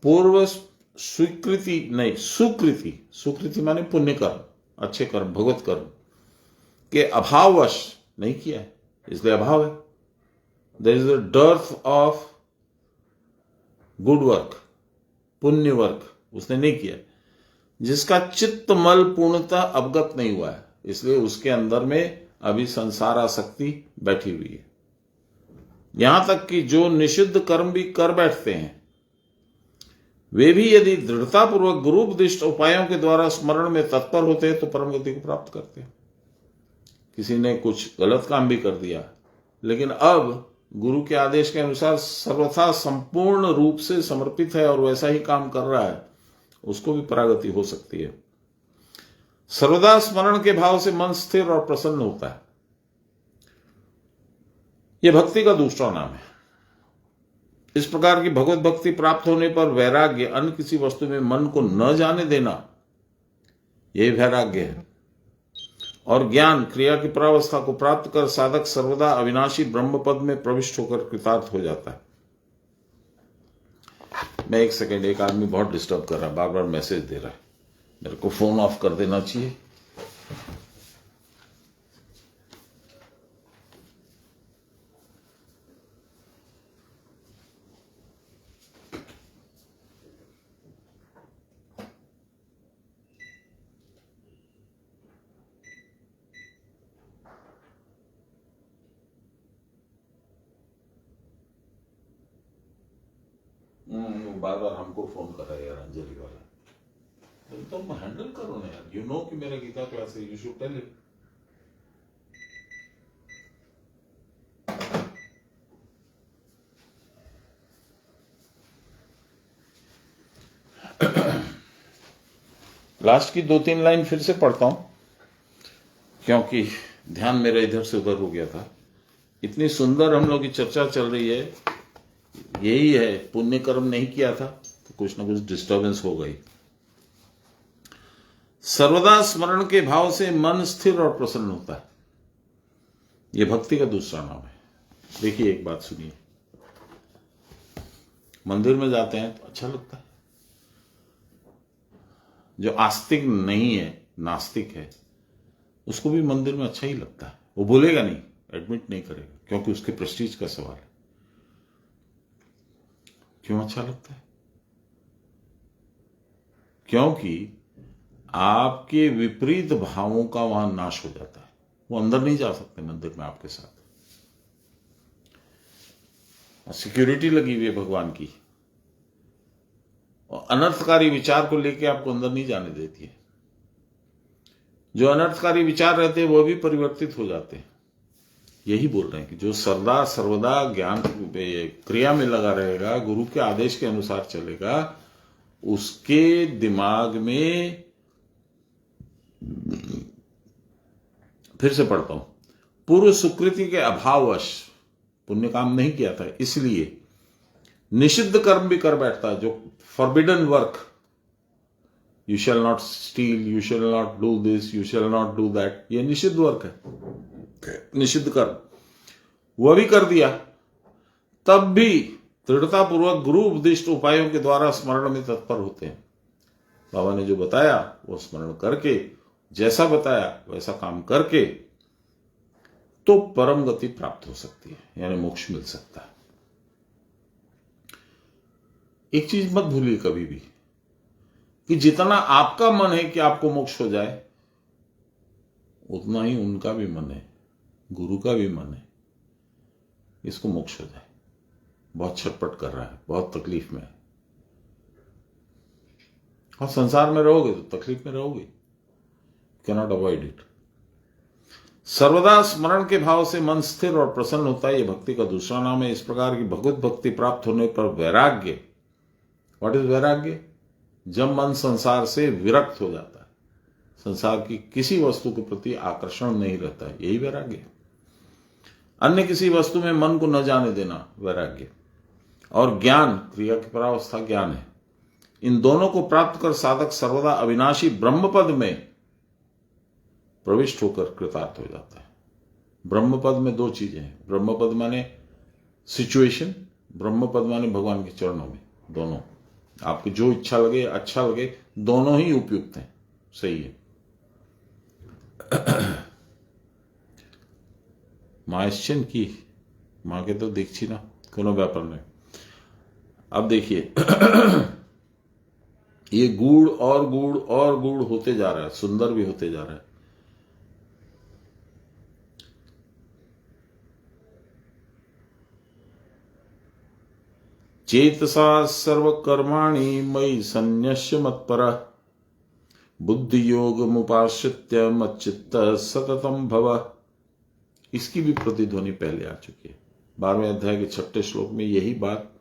पूर्व स्वीकृति नहीं, सुकृति, सुकृति माने पुण्य कर्म, अच्छे कर्म, भगवत कर्म के अभाववश नहीं किया है, इसलिए अभाव है। There is a dearth of good work, पुण्य वर्क उसने नहीं किया, जिसका चित्त मल पूर्णतः अवगत नहीं हुआ है, इसलिए उसके अंदर में अभी संसार आसक्ति बैठी हुई है। यहां तक कि जो निषिद्ध कर्म भी कर बैठते हैं, वे भी यदि दृढ़तापूर्वक गुरुपदिष्ट उपायों के द्वारा स्मरण में तत्पर होते हैं तो परम गति को प्राप्त करते हैं। किसी ने कुछ गलत काम भी कर दिया, लेकिन अब गुरु के आदेश के अनुसार सर्वथा संपूर्ण रूप से समर्पित है और वैसा ही काम कर रहा है, उसको भी परागति हो सकती है। सर्वदा स्मरण के भाव से मन स्थिर और प्रसन्न होता है। यह भक्ति का दूसरा नाम है। इस प्रकार की भगवत भक्ति प्राप्त होने पर वैराग्य, अन्य किसी वस्तु में मन को न जाने देना, यही वैराग्य है। और ज्ञान, क्रिया की परावस्था को प्राप्त कर साधक सर्वदा अविनाशी ब्रह्म पद में प्रविष्ट होकर कृतार्थ हो जाता है। मैं एक सेकेंड, एक आदमी बहुत डिस्टर्ब कर रहा है, बार बार मैसेज दे रहा है, मेरे को फोन ऑफ कर देना चाहिए। बार बार हमको फोन कर रहा है यार, अंजलि वाला। तुम हैंडल करो ना यार, यू नो कि मेरा गीता क्लास है, you should tell it. Last की 2-3 लाइन फिर से पढ़ता हूं, क्योंकि ध्यान मेरा इधर से उधर हो गया था। इतनी सुंदर हम लोग की चर्चा चल रही है, यही है, पुण्य कर्म नहीं किया था तो कुछ ना कुछ डिस्टर्बेंस हो गई। सर्वदा स्मरण के भाव से मन स्थिर और प्रसन्न होता है, यह भक्ति का दूसरा नाम है। देखिए, एक बात सुनिए, मंदिर में जाते हैं तो अच्छा लगता है। जो आस्तिक नहीं है, नास्तिक है, उसको भी मंदिर में अच्छा ही लगता है। वो बोलेगा नहीं, एडमिट नहीं करेगा, क्योंकि उसके प्रेस्टीज का सवाल है। क्यों अच्छा लगता है? क्योंकि आपके विपरीत भावों का वहां नाश हो जाता है। वो अंदर नहीं जा सकते मंदिर में आपके साथ। सिक्योरिटी लगी हुई है भगवान की, और अनर्थकारी विचार को लेकर आपको अंदर नहीं जाने देती है। जो अनर्थकारी विचार रहते हैं वो भी परिवर्तित हो जाते हैं। यही बोल रहे हैं कि जो सदा सर्वदा ज्ञान क्रिया में लगा रहेगा, गुरु के आदेश के अनुसार चलेगा, उसके दिमाग में, फिर से पढ़ता हूं, पूर्व सुकृति के अभाववश पुण्य काम नहीं किया था, इसलिए निषिद्ध कर्म भी कर बैठता है। जो forbidden work, you shall not steel, you shall not do this, you shall not do that, ये निषिद्ध वर्क है, निषिद्ध कर्म, वह भी कर दिया। तब भी दृढ़तापूर्वक गुरु उपदिष्ट उपायों के द्वारा स्मरण में तत्पर होते हैं। बाबा ने जो बताया वो स्मरण करके, जैसा बताया वैसा काम करके, तो परम गति प्राप्त हो सकती है, यानी मोक्ष मिल सकता है। एक चीज मत भूलिए कभी भी, कि जितना आपका मन है कि आपको मोक्ष हो जाए, उतना ही उनका भी मन है, गुरु का भी मन है, इसको मोक्ष हो जाए। बहुत छटपट कर रहा है, बहुत तकलीफ में है, और संसार में रहोगे तो तकलीफ में रहोगे, कैनॉट अवॉइड इट। सर्वदा स्मरण के भाव से मन स्थिर और प्रसन्न होता है, यह भक्ति का दूसरा नाम है। इस प्रकार की भगवत भक्ति प्राप्त होने पर वैराग्य, व्हाट इज वैराग्य? जब मन संसार से विरक्त हो जाता है, संसार की किसी वस्तु के प्रति आकर्षण नहीं रहता है, यही वैराग्य है। अन्य किसी वस्तु में मन को न जाने देना वैराग्य। और ज्ञान, क्रिया की परावस्था ज्ञान है। इन दोनों को प्राप्त कर साधक सर्वदा अविनाशी ब्रह्मपद में प्रविष्ट होकर कृतार्थ हो जाता है। ब्रह्मपद में दो चीजें हैं। ब्रह्मपद माने सिचुएशन, ब्रह्मपद माने भगवान के चरणों में। दोनों आपको जो इच्छा लगे, अच्छा लगे, दोनों ही उपयुक्त हैं, सही है। मायश्चन की मां के तो देखी ना कोनो व्यापार में। अब देखिए ये गुड़ और गुड़ और गुड़ होते जा रहा है, सुंदर भी होते जा रहा है। चेतसा सर्वकर्माणि मयि सन्न्यस्य मत्परः बुद्धि योग मुपाश्रित्य मच्चित्त सततम भव। इसकी भी प्रतिध्वनि पहले आ चुकी है। 12वें अध्याय के 6 श्लोक में यही बात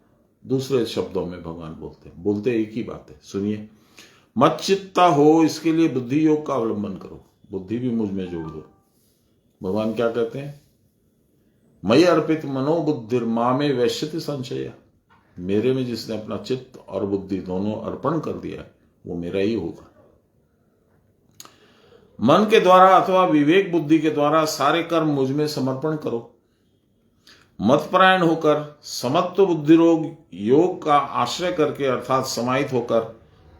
दूसरे शब्दों में भगवान बोलते एक ही बात है। सुनिए, मच्चित्ता हो, इसके लिए बुद्धि योग का अवलंबन करो, बुद्धि भी मुझ में जोड़ दो। भगवान क्या कहते हैं? मयि अर्पित मनोबुद्धिर मामे वैश्यति संशय। मेरे में जिसने अपना चित्त और बुद्धि दोनों अर्पण कर दिया है, वो मेरा ही होगा। मन के द्वारा अथवा विवेक बुद्धि के द्वारा सारे कर्म मुझ में समर्पण करो। मतपरायण होकर समत्व बुद्धि योग का आश्रय करके अर्थात समाहित होकर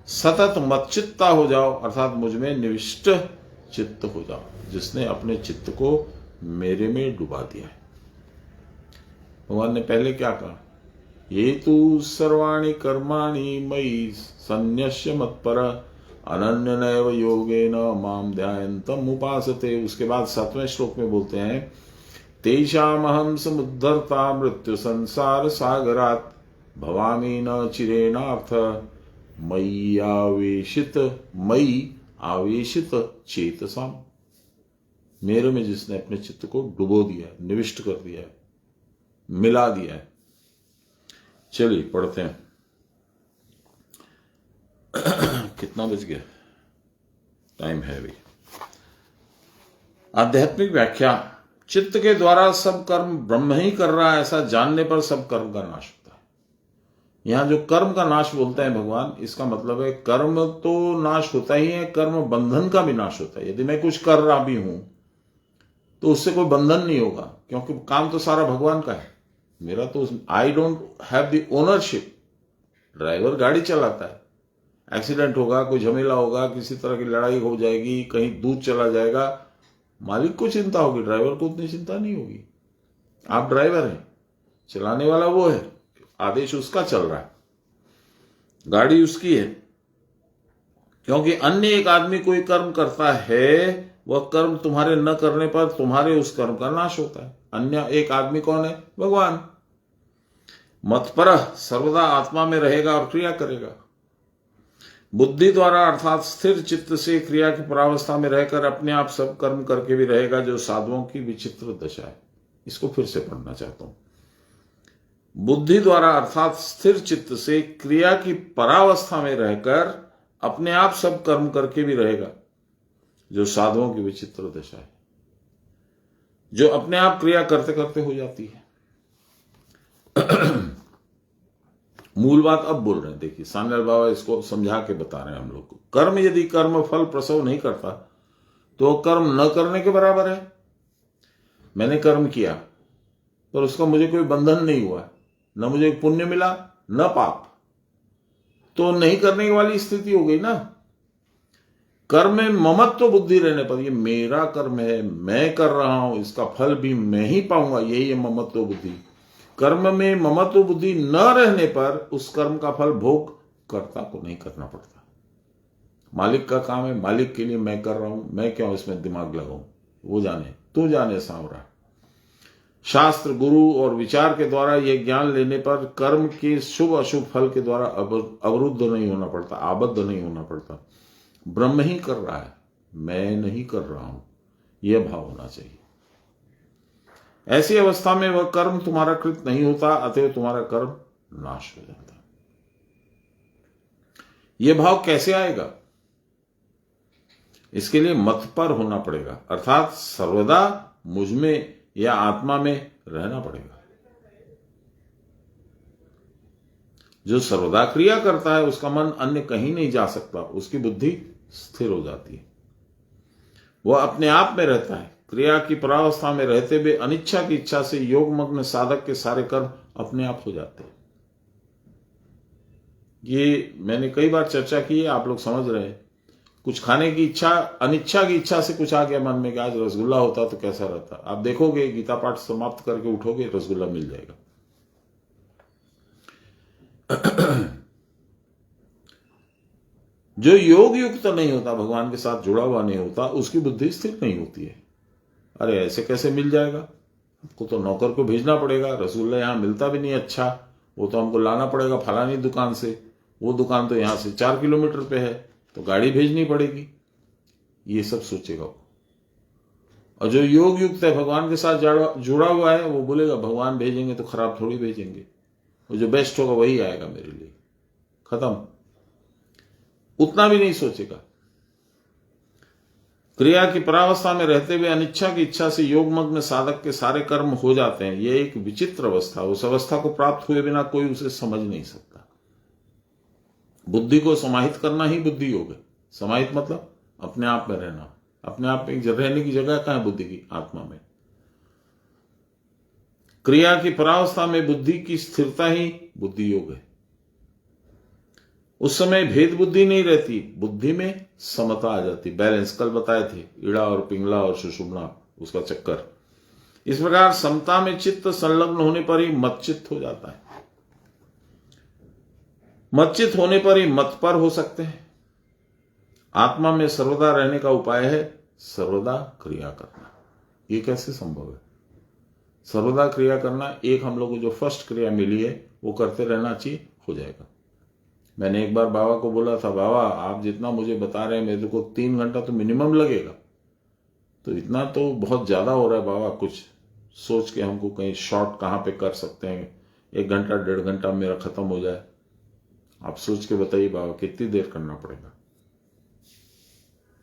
सतत मच्चित्ता हो जाओ, अर्थात मुझ में निविष्ट चित्त हो जाओ, जिसने अपने चित्त को मेरे में डुबा दिया है। भगवान ने पहले क्या कहा? ये तु सर्वाणि कर्माणि मयि सन्न्यस्य मत्परः अनन्य नैव योगेन माम ध्यायन्तम उपासते। उसके बाद 7वें श्लोक में बोलते हैं, तेषामहं समुद्धर्ता मृत्यु संसार सागरात् भवामि न चिरेणार्थ मयि आवेशित चेतसाम। मेरे में जिसने अपने चित्त को डुबो दिया, निविष्ट कर दिया है, मिला दिया है। चलिए पढ़ते हैं। कितना बज गया? टाइम है अभी। आध्यात्मिक व्याख्या। चित्त के द्वारा सब कर्म ब्रह्म ही कर रहा है, ऐसा जानने पर सब कर्म का नाश होता है। यहां जो कर्म का नाश बोलते हैं भगवान, इसका मतलब है कर्म तो नाश होता ही है, कर्म बंधन का भी नाश होता है। यदि मैं कुछ कर रहा भी हूं तो उससे कोई बंधन नहीं होगा, क्योंकि काम तो सारा भगवान का है। मेरा तो I don't have the ownership. Driver गाड़ी चलाता है, एक्सीडेंट होगा, कोई झमेला होगा, किसी तरह की लड़ाई हो जाएगी, कहीं दूध चला जाएगा, मालिक को चिंता होगी, ड्राइवर को उतनी चिंता नहीं होगी। आप ड्राइवर हैं, चलाने वाला वो है, आदेश उसका चल रहा है, गाड़ी उसकी है। क्योंकि अन्य एक आदमी कोई कर्म करता है, वह कर्म तुम्हारे न करने पर तुम्हारे उस कर्म का नाश होता है। अन्य एक आदमी कौन है? भगवान। मतपरः सर्वदा आत्मा में रहेगा और क्रिया करेगा। बुद्धि द्वारा अर्थात स्थिर चित्त से क्रिया की परावस्था में रहकर अपने आप सब कर्म करके भी रहेगा, जो साधुओं की विचित्र दशा है। इसको फिर से पढ़ना चाहता हूं। बुद्धि द्वारा अर्थात स्थिर चित्त से क्रिया की परावस्था में रहकर अपने आप सब कर्म करके भी रहेगा, जो साधुओं की विचित्र दशा है, जो अपने आप क्रिया करते करते हो जाती है। मूल बात अब बोल रहे हैं। देखिए, सान्याल बाबा इसको समझा के बता रहे हैं हम लोग को। कर्म यदि कर्म फल प्रसव नहीं करता तो कर्म न करने के बराबर है। मैंने कर्म किया पर उसका मुझे कोई बंधन नहीं हुआ, न मुझे पुण्य मिला न पाप, तो नहीं करने वाली स्थिति हो गई ना। कर्म में ममत्व बुद्धि रहने पर, ये मेरा कर्म है, मैं कर रहा हूं, इसका फल भी मैं ही पाऊंगा, यही है ममत्व बुद्धि। कर्म में ममत्व बुद्धि न रहने पर उस कर्म का फल भोग कर्ता को नहीं करना पड़ता। मालिक का काम है, मालिक के लिए मैं कर रहा हूं, मैं क्यों इसमें दिमाग लगाऊं? वो जाने, तू जाने सांवरा। शास्त्र, गुरु और विचार के द्वारा यह ज्ञान लेने पर कर्म के शुभ अशुभ फल के द्वारा अवरुद्ध नहीं होना पड़ता, आबद्ध नहीं होना पड़ता। ब्रह्म ही कर रहा है, मैं नहीं कर रहा हूं। यह भाव होना चाहिए। ऐसी अवस्था में वह कर्म तुम्हारा कृत नहीं होता, अतएव तुम्हारा कर्म नाश हो जाता है। यह भाव कैसे आएगा? इसके लिए मत पर होना पड़ेगा, अर्थात सर्वदा मुझ में या आत्मा में रहना पड़ेगा। जो सर्वदा क्रिया करता है उसका मन अन्य कहीं नहीं जा सकता, उसकी बुद्धि स्थिर हो जाती है, वह अपने आप में रहता है। क्रिया की परावस्था में रहते हुए अनिच्छा की इच्छा से योगमग्न साधक के सारे कर्म अपने आप हो जाते हैं। ये मैंने कई बार चर्चा की है, आप लोग समझ रहे हैं। कुछ खाने की इच्छा, अनिच्छा की इच्छा से कुछ आ गया मन में कि आज रसगुल्ला होता तो कैसा रहता, आप देखोगे गीता पाठ समाप्त करके उठोगे रसगुल्ला मिल जाएगा। जो योग युक्त नहीं होता, भगवान के साथ जुड़ा हुआ नहीं होता, उसकी बुद्धि स्थिर नहीं होती है। अरे ऐसे कैसे मिल जाएगा, आपको तो नौकर को भेजना पड़ेगा, रसगुल्ला यहां मिलता भी नहीं अच्छा, वो तो हमको लाना पड़ेगा फलानी दुकान से, वो दुकान तो यहां से 4 किलोमीटर पे है, तो गाड़ी भेजनी पड़ेगी। ये सब सोचेगा वो। और जो योग युक्त है, भगवान के साथ जुड़ा हुआ है, वो बोलेगा भगवान भेजेंगे तो खराब थोड़ी भेजेंगे, वो जो बेस्ट होगा वही आएगा मेरे लिए, खत्म। उतना भी नहीं सोचेगा। क्रिया की परावस्था में रहते हुए अनिच्छा की इच्छा से योगमग्न साधक के सारे कर्म हो जाते हैं। यह एक विचित्र अवस्था, उस अवस्था को प्राप्त हुए बिना कोई उसे समझ नहीं सकता। बुद्धि को समाहित करना ही बुद्धि योग है। समाहित मतलब अपने आप में रहना, अपने आप में रहने की जगह कहां है बुद्धि की? आत्मा में। क्रिया की परावस्था में बुद्धि की स्थिरता ही बुद्धि योग है। उस समय भेद बुद्धि नहीं रहती, बुद्धि में समता आ जाती, बैलेंस। कल बताए थे ईड़ा और पिंगला और सुषुम्ना, उसका चक्कर। इस प्रकार समता में चित्त संलग्न होने पर ही मच्चित्त हो जाता है। मच्चित्त होने पर ही मत पर हो सकते हैं। आत्मा में सर्वदा रहने का उपाय है सर्वदा क्रिया करना। ये कैसे संभव है? सर्वदा क्रिया करना, एक हम लोग को जो फर्स्ट क्रिया मिली है वो करते रहना चाहिए, हो जाएगा। मैंने एक बार बाबा को बोला था, बाबा आप जितना मुझे बता रहे हैं मेरे को 3 घंटा तो मिनिमम लगेगा, तो इतना तो बहुत ज्यादा हो रहा है बाबा, कुछ सोच के हमको कहीं शॉर्ट कहां पे कर सकते हैं, 1 घंटा 1.5 घंटा मेरा खत्म हो जाए। आप सोच के बताइए बाबा कितनी देर करना पड़ेगा।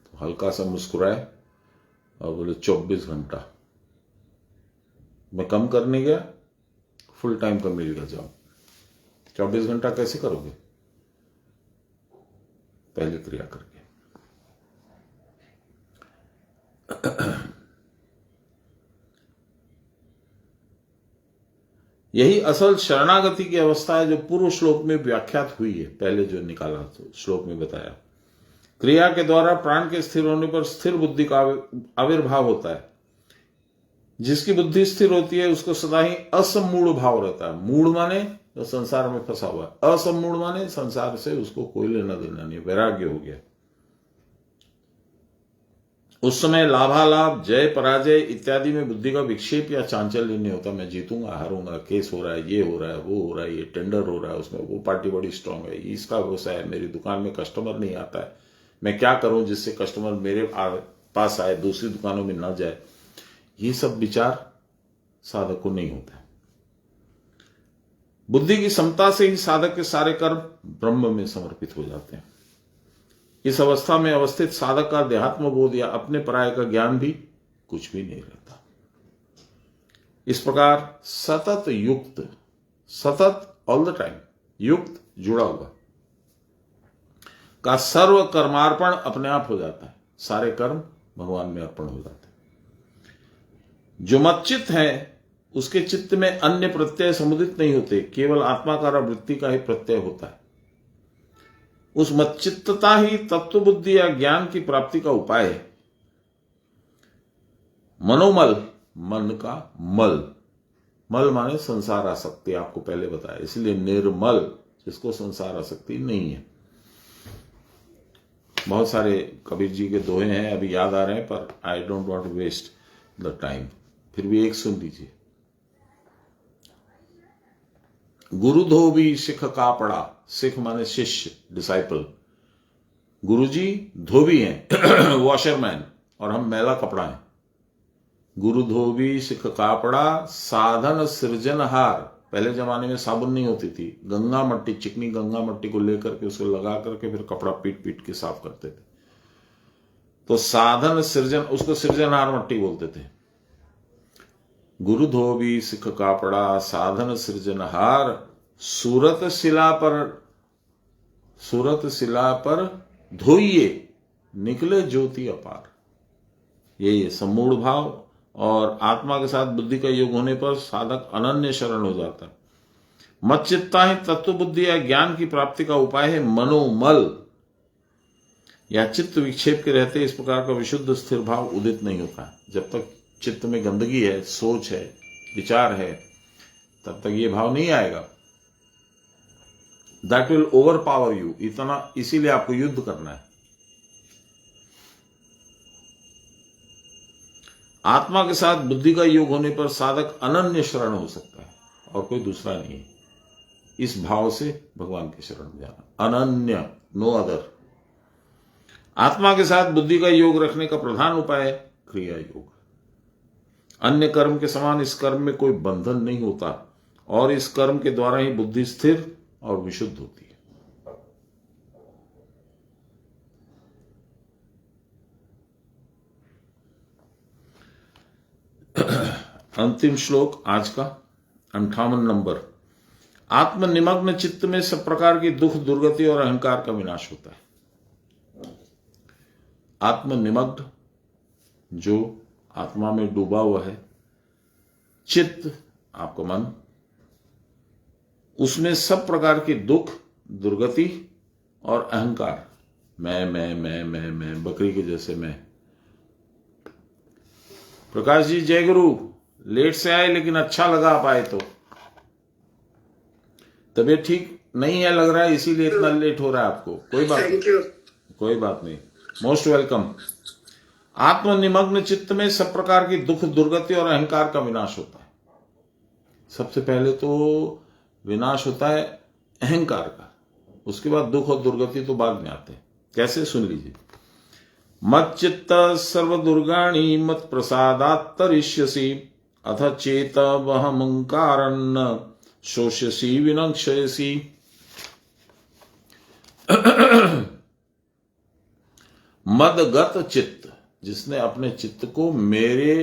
तो हल्का सा मुस्कुराए और बोले 24 घंटा। मैं कम करने गया, फुल टाइम का मिल गया जॉब। 24 घंटा कैसे करोगे? पहले क्रिया करके। यही असल शरणागति की अवस्था है जो पूर्व श्लोक में व्याख्यात हुई है, पहले जो निकाला तो श्लोक में बताया। क्रिया के द्वारा प्राण के स्थिर होने पर स्थिर बुद्धि का आविर्भाव होता है। जिसकी बुद्धि स्थिर होती है उसको सदा ही असमूढ़ भाव रहता है। मूढ़ माने तो संसार में फंसा हुआ है, असमूढ़ माने संसार से उसको कोई लेना देना नहीं, वैराग्य हो गया। उस समय लाभालाभ, जय पराजय इत्यादि में बुद्धि का विक्षेप या चांचल्य नहीं होता। मैं जीतूंगा, हारूंगा, केस हो रहा है, ये हो रहा है, वो हो रहा है, ये टेंडर हो रहा है, उसमें वो पार्टी बड़ी स्ट्रांग है, इसका व्यवसाय है, मेरी दुकान में कस्टमर नहीं आता है, मैं क्या करूं जिससे कस्टमर मेरे पास आए, दूसरी दुकानों में ना जाए। ये सब विचार साधक को नहीं होता है। बुद्धि की समता से ही साधक के सारे कर्म ब्रह्म में समर्पित हो जाते हैं। इस अवस्था में अवस्थित साधक का देहात्म बोध या अपने पराय का ज्ञान भी कुछ भी नहीं रहता। इस प्रकार सतत युक्त, सतत ऑल द टाइम युक्त, जुड़ा हुआ का सर्व कर्मार्पण अपने आप हो जाता है। सारे कर्म भगवान में अर्पण हो जाते हैं। जो मच्चित्त है उसके चित्त में अन्य प्रत्यय समुदित नहीं होते, केवल आत्माकार वृत्ति का ही प्रत्यय होता है। उस मच्चित्तता ही तत्व बुद्धि या ज्ञान की प्राप्ति का उपाय है। मनोमल, मन का मल, मल माने संसार आसक्ति, आपको पहले बताया, इसलिए निर्मल, जिसको संसार आसक्ति नहीं है। बहुत सारे कबीर जी के दोहे हैं, अभी याद आ रहे हैं, पर I don't want to waste the time, फिर भी एक सुन लीजिए। गुरु धोबी सिख का पड़ा, सिख माने शिष्य, डिसाइपल। गुरुजी धोबी हैं वॉशरमैन, और हम मैला कपड़ा हैं। गुरु धोबी सिख कापड़ा साधन सृजनहार। पहले जमाने में साबुन नहीं होती थी, गंगा मट्टी, चिकनी गंगा मट्टी को लेकर के उसको लगा करके फिर कपड़ा पीट पीट के साफ करते थे। तो साधन सृजन, उसको सृजनहार मट्टी बोलते थे। गुरु धोबी सिख कापड़ा साधन सृजनहार, सूरत शिला पर धोइए निकले ज्योति अपार। ये सम्मूढ़ भाव और आत्मा के साथ बुद्धि का योग होने पर साधक अनन्य शरण हो जाता है। मत चित्ता ही तत्व बुद्धि या ज्ञान की प्राप्ति का उपाय है मनोमल, या चित्त विक्षेप के रहते इस प्रकार का विशुद्ध स्थिर भाव उदित नहीं होता। जब तक चित्त में गंदगी है, सोच है, विचार है, तब तक ये भाव नहीं आएगा। That will over power you. इसीलिए आपको युद्ध करना है। आत्मा के साथ बुद्धि का योग होने पर साधक अनन्य शरण हो सकता है और कोई दूसरा नहीं है। इस भाव से भगवान के शरण में जाना, अनन्य, नो अदर। आत्मा के साथ बुद्धि का योग रखने का प्रधान उपाय है क्रिया योग। अन्य कर्म के समान इस कर्म में कोई बंधन नहीं होता और इस कर्म के द्वारा ही बुद्धि स्थिर और विशुद्ध होती है। अंतिम श्लोक आज का 58 नंबर। आत्मनिमग्न चित्त में सब प्रकार की दुख, दुर्गति और अहंकार का विनाश होता है। आत्मनिमग्न, जो आत्मा में डूबा हुआ है, चित्त आपका मन, उसमें सब प्रकार की दुख, दुर्गति और अहंकार, मैं, बकरी के जैसे मैं। प्रकाश जी जय गुरु। लेट से आए लेकिन अच्छा लगा आप आए तो। तबीयत ठीक नहीं है लग रहा है, इसीलिए इतना लेट हो रहा है आपको। कोई बात नहीं, मोस्ट वेलकम। आत्मनिमग्न चित्त में सब प्रकार की दुख, दुर्गति और अहंकार का विनाश होता है। सबसे पहले तो विनाश होता है अहंकार का, उसके बाद दुख और दुर्गति तो बाद में आते हैं। कैसे, सुन लीजिए। मत चित्त सर्व दुर्गाणी मत प्रसादात् तरिष्यसि अथ चेत वहमंकारन्न शोष्यसि विनक्ष्यसि। मदगत चित्त, जिसने अपने चित्त को मेरे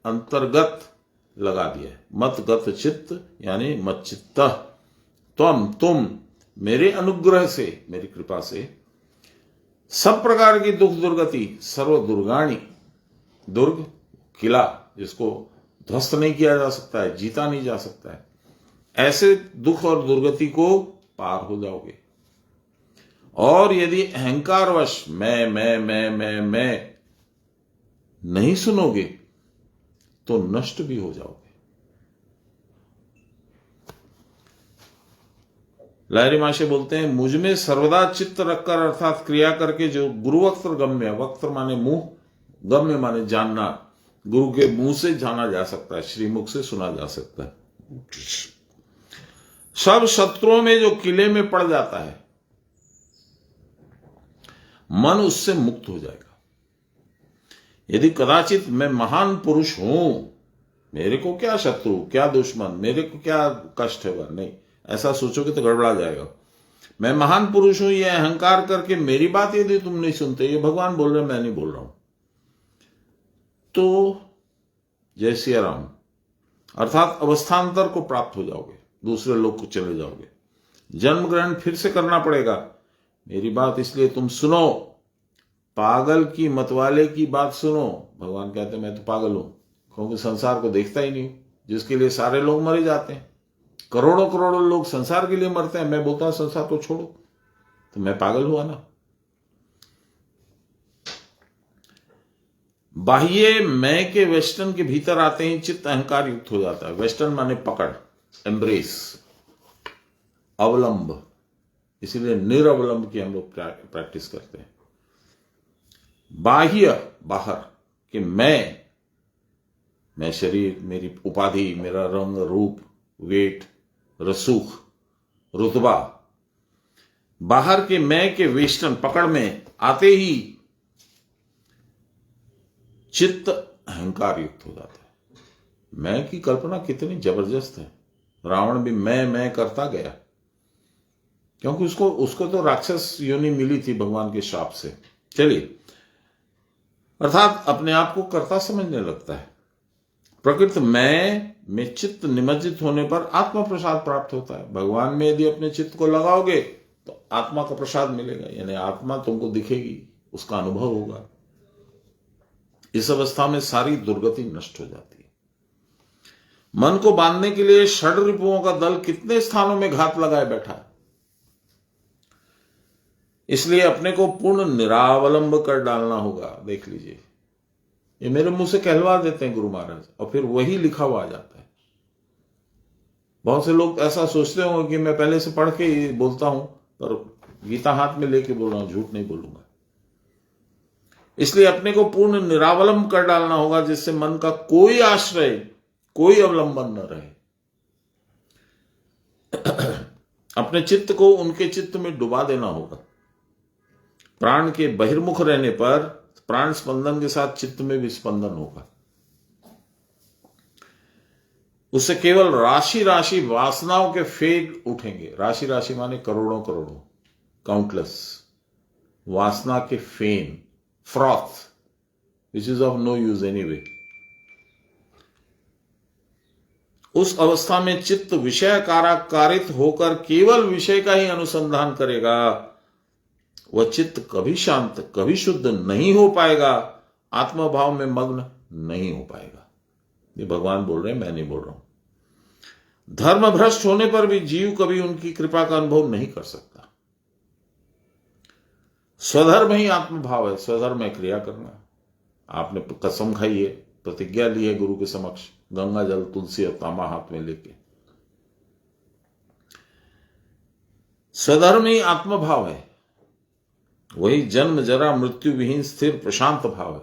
अंतर्गत लगा दिया है। मतगत चित्त यानी मत चित्त, तुम मेरे अनुग्रह से, मेरी कृपा से सब प्रकार की दुख, दुर्गति, सर्व दुर्गाणी, दुर्ग किला जिसको ध्वस्त नहीं किया जा सकता है, जीता नहीं जा सकता है, ऐसे दुख और दुर्गति को पार हो जाओगे। और यदि अहंकारवश मैं नहीं सुनोगे तो नष्ट भी हो जाओगे। लहरी माशे बोलते हैं, मुझ में सर्वदा चित्त रखकर अर्थात क्रिया करके जो गुरुवक्त्र गम्य, वक्त्र माने मुंह, गम्य माने जानना, गुरु के मुंह से जाना जा सकता है, श्रीमुख से सुना जा सकता है। सब शत्रुओं में जो किले में पड़ जाता है, मन उससे मुक्त हो जाएगा। यदि कदाचित मैं महान पुरुष हूं, मेरे को क्या शत्रु, क्या दुश्मन, मेरे को क्या कष्ट है, वह नहीं, ऐसा सोचोगे तो गड़बड़ा जाएगा। मैं महान पुरुष हूं, ये अहंकार करके मेरी बात यदि तुम नहीं सुनते, ये भगवान बोल रहे, मैं नहीं बोल रहा हूं, तो जय सिया राम, अर्थात अवस्थांतर को प्राप्त हो जाओगे, दूसरे लोग को चले जाओगे, जन्म ग्रहण फिर से करना पड़ेगा। मेरी बात इसलिए तुम सुनो, पागल की मतवाले की बात सुनो। भगवान कहते हैं मैं तो पागल हूं, क्योंकि संसार को देखता ही नहीं, जिसके लिए सारे लोग मरे जाते हैं, करोड़ों करोड़ों लोग संसार के लिए मरते हैं। मैं बोलता हूं संसार को छोड़ो, तो मैं पागल हुआ ना। बाह्य मैं के वेस्टर्न के भीतर आते ही चित्त अहंकार युक्त हो जाता है। वेस्टर्न माने पकड़, एम्ब्रेस, अवलंब, इसीलिए निरवलंब की हम लोग प्रैक्टिस करते हैं। बाह्य, बाहर कि मैं शरीर, मेरी उपाधि, मेरा रंग, रूप, वेट, रसूख, रुतबा, बाहर के मैं के वेस्टर्न पकड़ में आते ही चित्त अहंकार युक्त हो जाता है। मैं की कल्पना कितनी जबरदस्त है। रावण भी मैं करता गया, क्योंकि उसको तो राक्षस योनि मिली थी भगवान के शाप से। चलिए, अर्थात अपने आप को कर्ता समझने लगता है। प्रकृत मैं में चित्त निमज्जित होने पर आत्मा प्रसाद प्राप्त होता है। भगवान में यदि अपने चित्त को लगाओगे तो आत्मा का प्रसाद मिलेगा, यानी आत्मा तुमको दिखेगी, उसका अनुभव होगा। इस अवस्था में सारी दुर्गति नष्ट हो जाती है। मन को बांधने के लिए षड रिपुओं का दल कितने स्थानों में घात लगाए बैठा है। इसलिए अपने को पूर्ण निरावलंब कर डालना होगा। देख लीजिए, ये मेरे मुंह से कहलवा देते हैं गुरु महाराज, और फिर वही लिखा हुआ आ जाता है। बहुत से लोग ऐसा सोचते होंगे कि मैं पहले से पढ़ के ही बोलता हूं, पर गीता हाथ में लेके बोल रहा हूं, झूठ नहीं बोलूंगा। इसलिए अपने को पूर्ण निरावलंब कर डालना होगा, जिससे मन का कोई आश्रय, कोई अवलंबन न रहे। अपने चित्त को उनके चित्त में डुबा देना होगा। प्राण के बहिर्मुख रहने पर प्राण स्पंदन के साथ चित्त में भी स्पंदन होगा। उससे केवल राशि राशि वासनाओं के फेड उठेंगे। राशि राशि माने करोड़ों करोड़ों, काउंटलेस वासना के फेन, froth, which is of no use anyway. उस अवस्था में चित्त विषय कारित होकर केवल विषय का ही अनुसंधान करेगा। वह चित्त कभी शांत, कभी शुद्ध नहीं हो पाएगा, आत्मभाव में मग्न नहीं हो पाएगा। ये भगवान बोल रहे हैं, मैं नहीं बोल रहा हूं। धर्म भ्रष्ट होने पर भी जीव कभी उनकी कृपा का अनुभव नहीं कर सकता। स्वधर्म ही आत्मभाव है। स्वधर्म में क्रिया करना। आपने कसम खाई है, प्रतिज्ञा ली है गुरु के समक्ष, गंगा जल, तुलसी और तांबा हाथ में लेके। स्वधर्म ही आत्मभाव है। वही जन्म जरा मृत्यु विहीन स्थिर प्रशांत भाव है।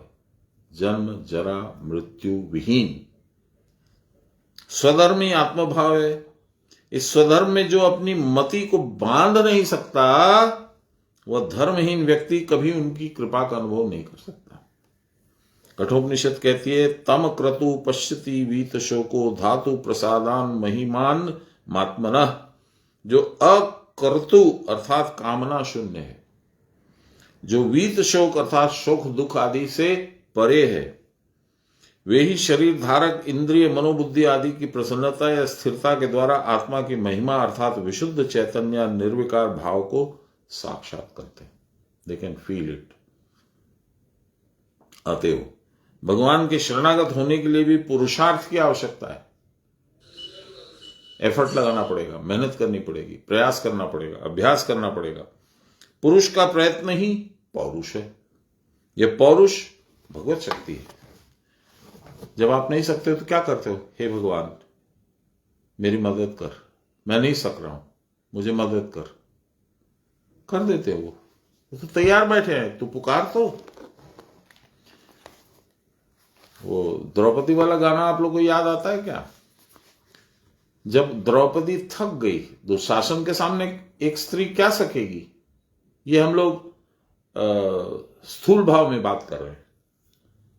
जन्म जरा मृत्यु विहीन स्वधर्म ही आत्मभाव है। इस स्वधर्म में जो अपनी मति को बांध नहीं सकता, वह धर्महीन व्यक्ति कभी उनकी कृपा का अनुभव नहीं कर सकता। कठोपनिषद कहती है, तम क्रतु पश्यति वीत शोको धातु प्रसादान महिमान मात्मनः। जो अकर्तु अर्थात कामना शून्य है, जो वीत शोक अर्थात शोक दुख आदि से परे है, वे ही शरीर धारक इंद्रिय मनोबुद्धि आदि की प्रसन्नता या स्थिरता के द्वारा आत्मा की महिमा अर्थात विशुद्ध चैतन्य निर्विकार भाव को साक्षात करते हैं। They can feel it. अतएव भगवान के शरणागत होने के लिए भी पुरुषार्थ की आवश्यकता है। एफर्ट लगाना पड़ेगा, मेहनत करनी पड़ेगी, प्रयास करना पड़ेगा, अभ्यास करना पड़ेगा। पुरुष का प्रयत्न ही पौरुष है। यह पौरुष भगवत शक्ति है। जब आप नहीं सकते हो तो क्या करते हो? हे भगवान मेरी मदद कर, मैं नहीं सक रहा हूं, मुझे मदद कर देते हो। वो तो तैयार बैठे हैं, तू पुकार। तो वो द्रौपदी वाला गाना आप लोग को याद आता है क्या? जब द्रौपदी थक गई, दुशासन के सामने एक स्त्री क्या सकेगी? ये हम लोग स्थूल भाव में बात कर रहे हैं।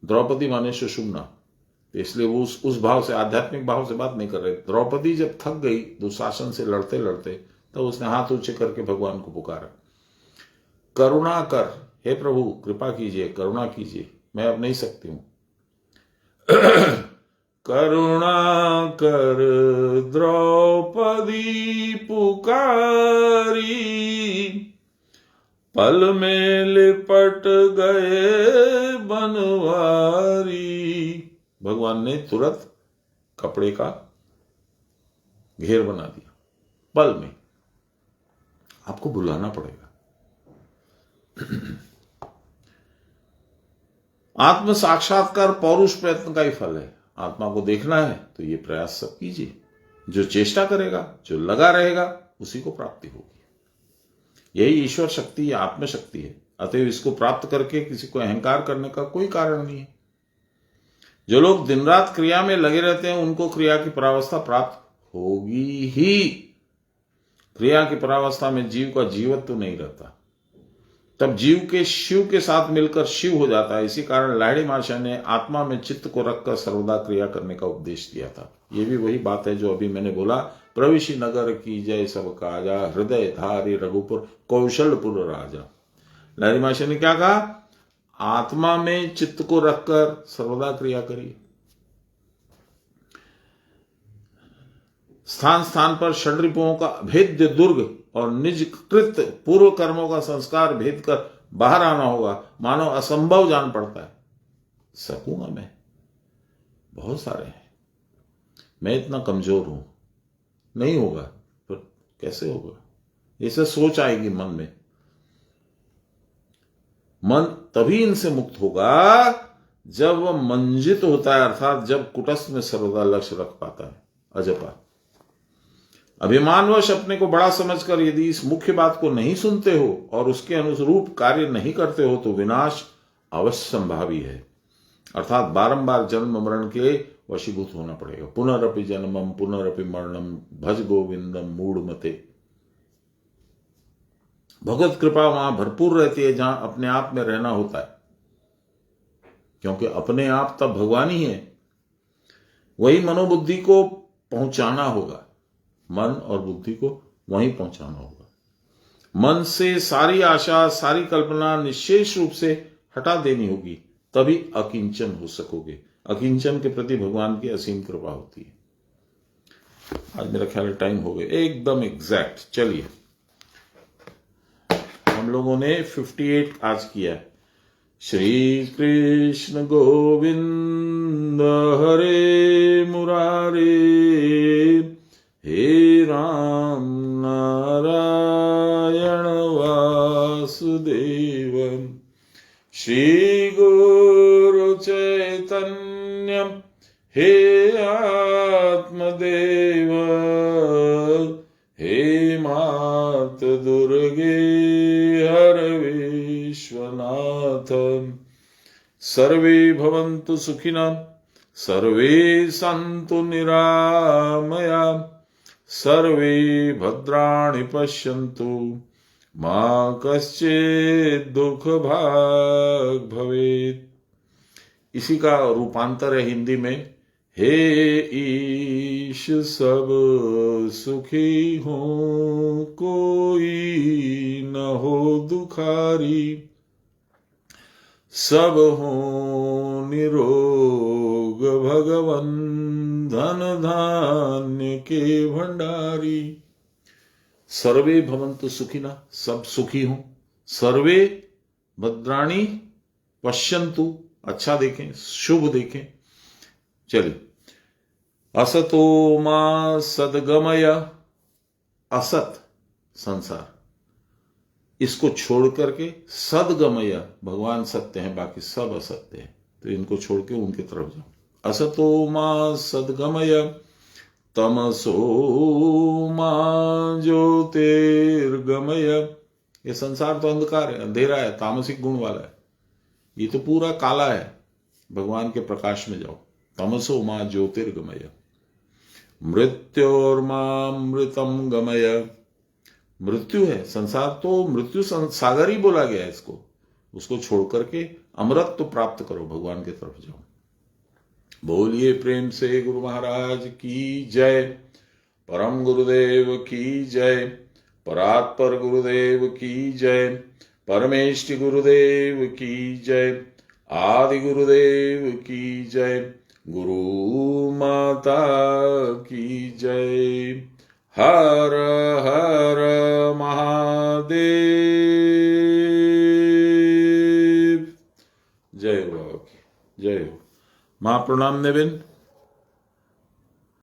द्रौपदी माने सुषुम्ना, इसलिए वो उस भाव से, आध्यात्मिक भाव से बात नहीं कर रहे। द्रौपदी जब थक गई दुशासन से लड़ते लड़ते, तो उसने हाथ ऊंचे करके भगवान को पुकारा, करुणा कर, हे प्रभु कृपा कीजिए, करुणा कीजिए, मैं अब नहीं सकती हूं। करुणा कर द्रौपदी पुकारी, पल में लिपट गए बनवारी। भगवान ने तुरंत कपड़े का घेर बना दिया, पल में। आपको बुलाना पड़ेगा। आत्म साक्षात्कार पौरुष प्रयत्न का ही फल है। आत्मा को देखना है तो ये प्रयास सब कीजिए। जो चेष्टा करेगा, जो लगा रहेगा, उसी को प्राप्ति होगी। यही ईश्वर शक्ति या आत्मशक्ति है। अतएव इसको प्राप्त करके किसी को अहंकार करने का कोई कारण नहीं है। जो लोग दिन रात क्रिया में लगे रहते हैं, उनको क्रिया की परावस्था प्राप्त होगी ही। क्रिया की परावस्था में जीव का जीवत्व नहीं रहता। तब जीव के शिव के साथ मिलकर शिव हो जाता है। इसी कारण लाहिड़ी माशा ने आत्मा में चित्त को रखकर सर्वदा क्रिया करने का उपदेश दिया था। ये भी वही बात है जो अभी मैंने बोला, प्रविशि नगर की जय सब काजा, हृदय धारी रघुपुर कौशलपुर राजा। लाहिड़ी माशा ने क्या कहा? आत्मा में चित्त को रखकर सर्वदा क्रिया करिए। स्थान स्थान पर षड्रिपुओं का अभेद्य दुर्ग और निज कृत पूर्व कर्मों का संस्कार भेद कर बाहर आना होगा, मानो असंभव जान पड़ता है। सकूंगा मैं? बहुत सारे हैं, मैं इतना कमजोर हूं, नहीं होगा। फिर कैसे होगा? ऐसे सोच आएगी मन में। मन तभी इनसे मुक्त होगा जब वह मंजित होता है, अर्थात जब कुटस्थ में सर्वदा लक्ष्य रख पाता है। अजपा। अभिमानवश अपने को बड़ा समझकर यदि इस मुख्य बात को नहीं सुनते हो और उसके अनुरूप कार्य नहीं करते हो तो विनाश अवश्य संभावी है, अर्थात बारंबार जन्म मरण के वशीभूत होना पड़ेगा। पुनरपि जन्मम पुनरपि मरणम भज गोविंदम मूढ़मते। भगवत कृपा वहां भरपूर रहती है जहां अपने आप में रहना होता है, क्योंकि अपने आप तब भगवान ही है। वही मनोबुद्धि को पहुंचाना होगा, मन और बुद्धि को वहीं पहुंचाना होगा। मन से सारी आशा सारी कल्पना निशेष रूप से हटा देनी होगी, तभी अकिंचन हो सकोगे। अकिंचन के प्रति भगवान की असीम कृपा होती है। आज मेरा ख्याल टाइम हो गया एकदम एग्जैक्ट। चलिए, हम लोगों ने 58 आज किया है। श्री कृष्ण गोविंद हरे मुरारे, हे राम नारायण वासुदेव, श्री गुरु चैतन्य हे आत्मदेव, हे मात दुर्गे हर विश्वनाथ। सर्वे भवन्तु सुखिनः, सर्वे सन्तु निरामया, सर्वे भद्राणि पश्यन्तु, मा कश्चित् दुख भाग् भवेत्। इसी का रूपांतर है हिंदी में, हे ईश सब सुखी हो, कोई न हो दुखारी, सब हो निरोग, भगवन धन धान्य के भंडारी। सर्वे भवन्तु सुखिनः, सब सुखी हों। सर्वे भद्राणि पश्यन्तु, अच्छा देखें, शुभ देखें। चलिए, असतो मा सद्गमय, असत संसार इसको छोड़ करके सद्गमय, भगवान सत्य है बाकी सब असत्य है, तो इनको छोड़ के उनकी तरफ जाओ। असतो मा सद्गमय, तमसो मा ज्योतिर्गमय। ये संसार तो अंधकार है, अंधेरा है, तामसिक गुण वाला है, ये तो पूरा काला है। भगवान के प्रकाश में जाओ। तमसो मा ज्योतिर्गमय, मृत्योर्मामृतम गमय। मृत्यु है संसार, तो मृत्यु सागर ही बोला गया है इसको। उसको छोड़ करके अमृत तो प्राप्त करो, भगवान की तरफ जाओ। बोलिए प्रेम से गुरु महाराज की जय, परम गुरुदेव की जय, परात्पर गुरुदेव की जय, परमेष्टि गुरुदेव की जय, आदि गुरुदेव की जय, गुरु माता की जय। हर हर महादेव। जय हो, जय हो। महाप्रणाम नेविन।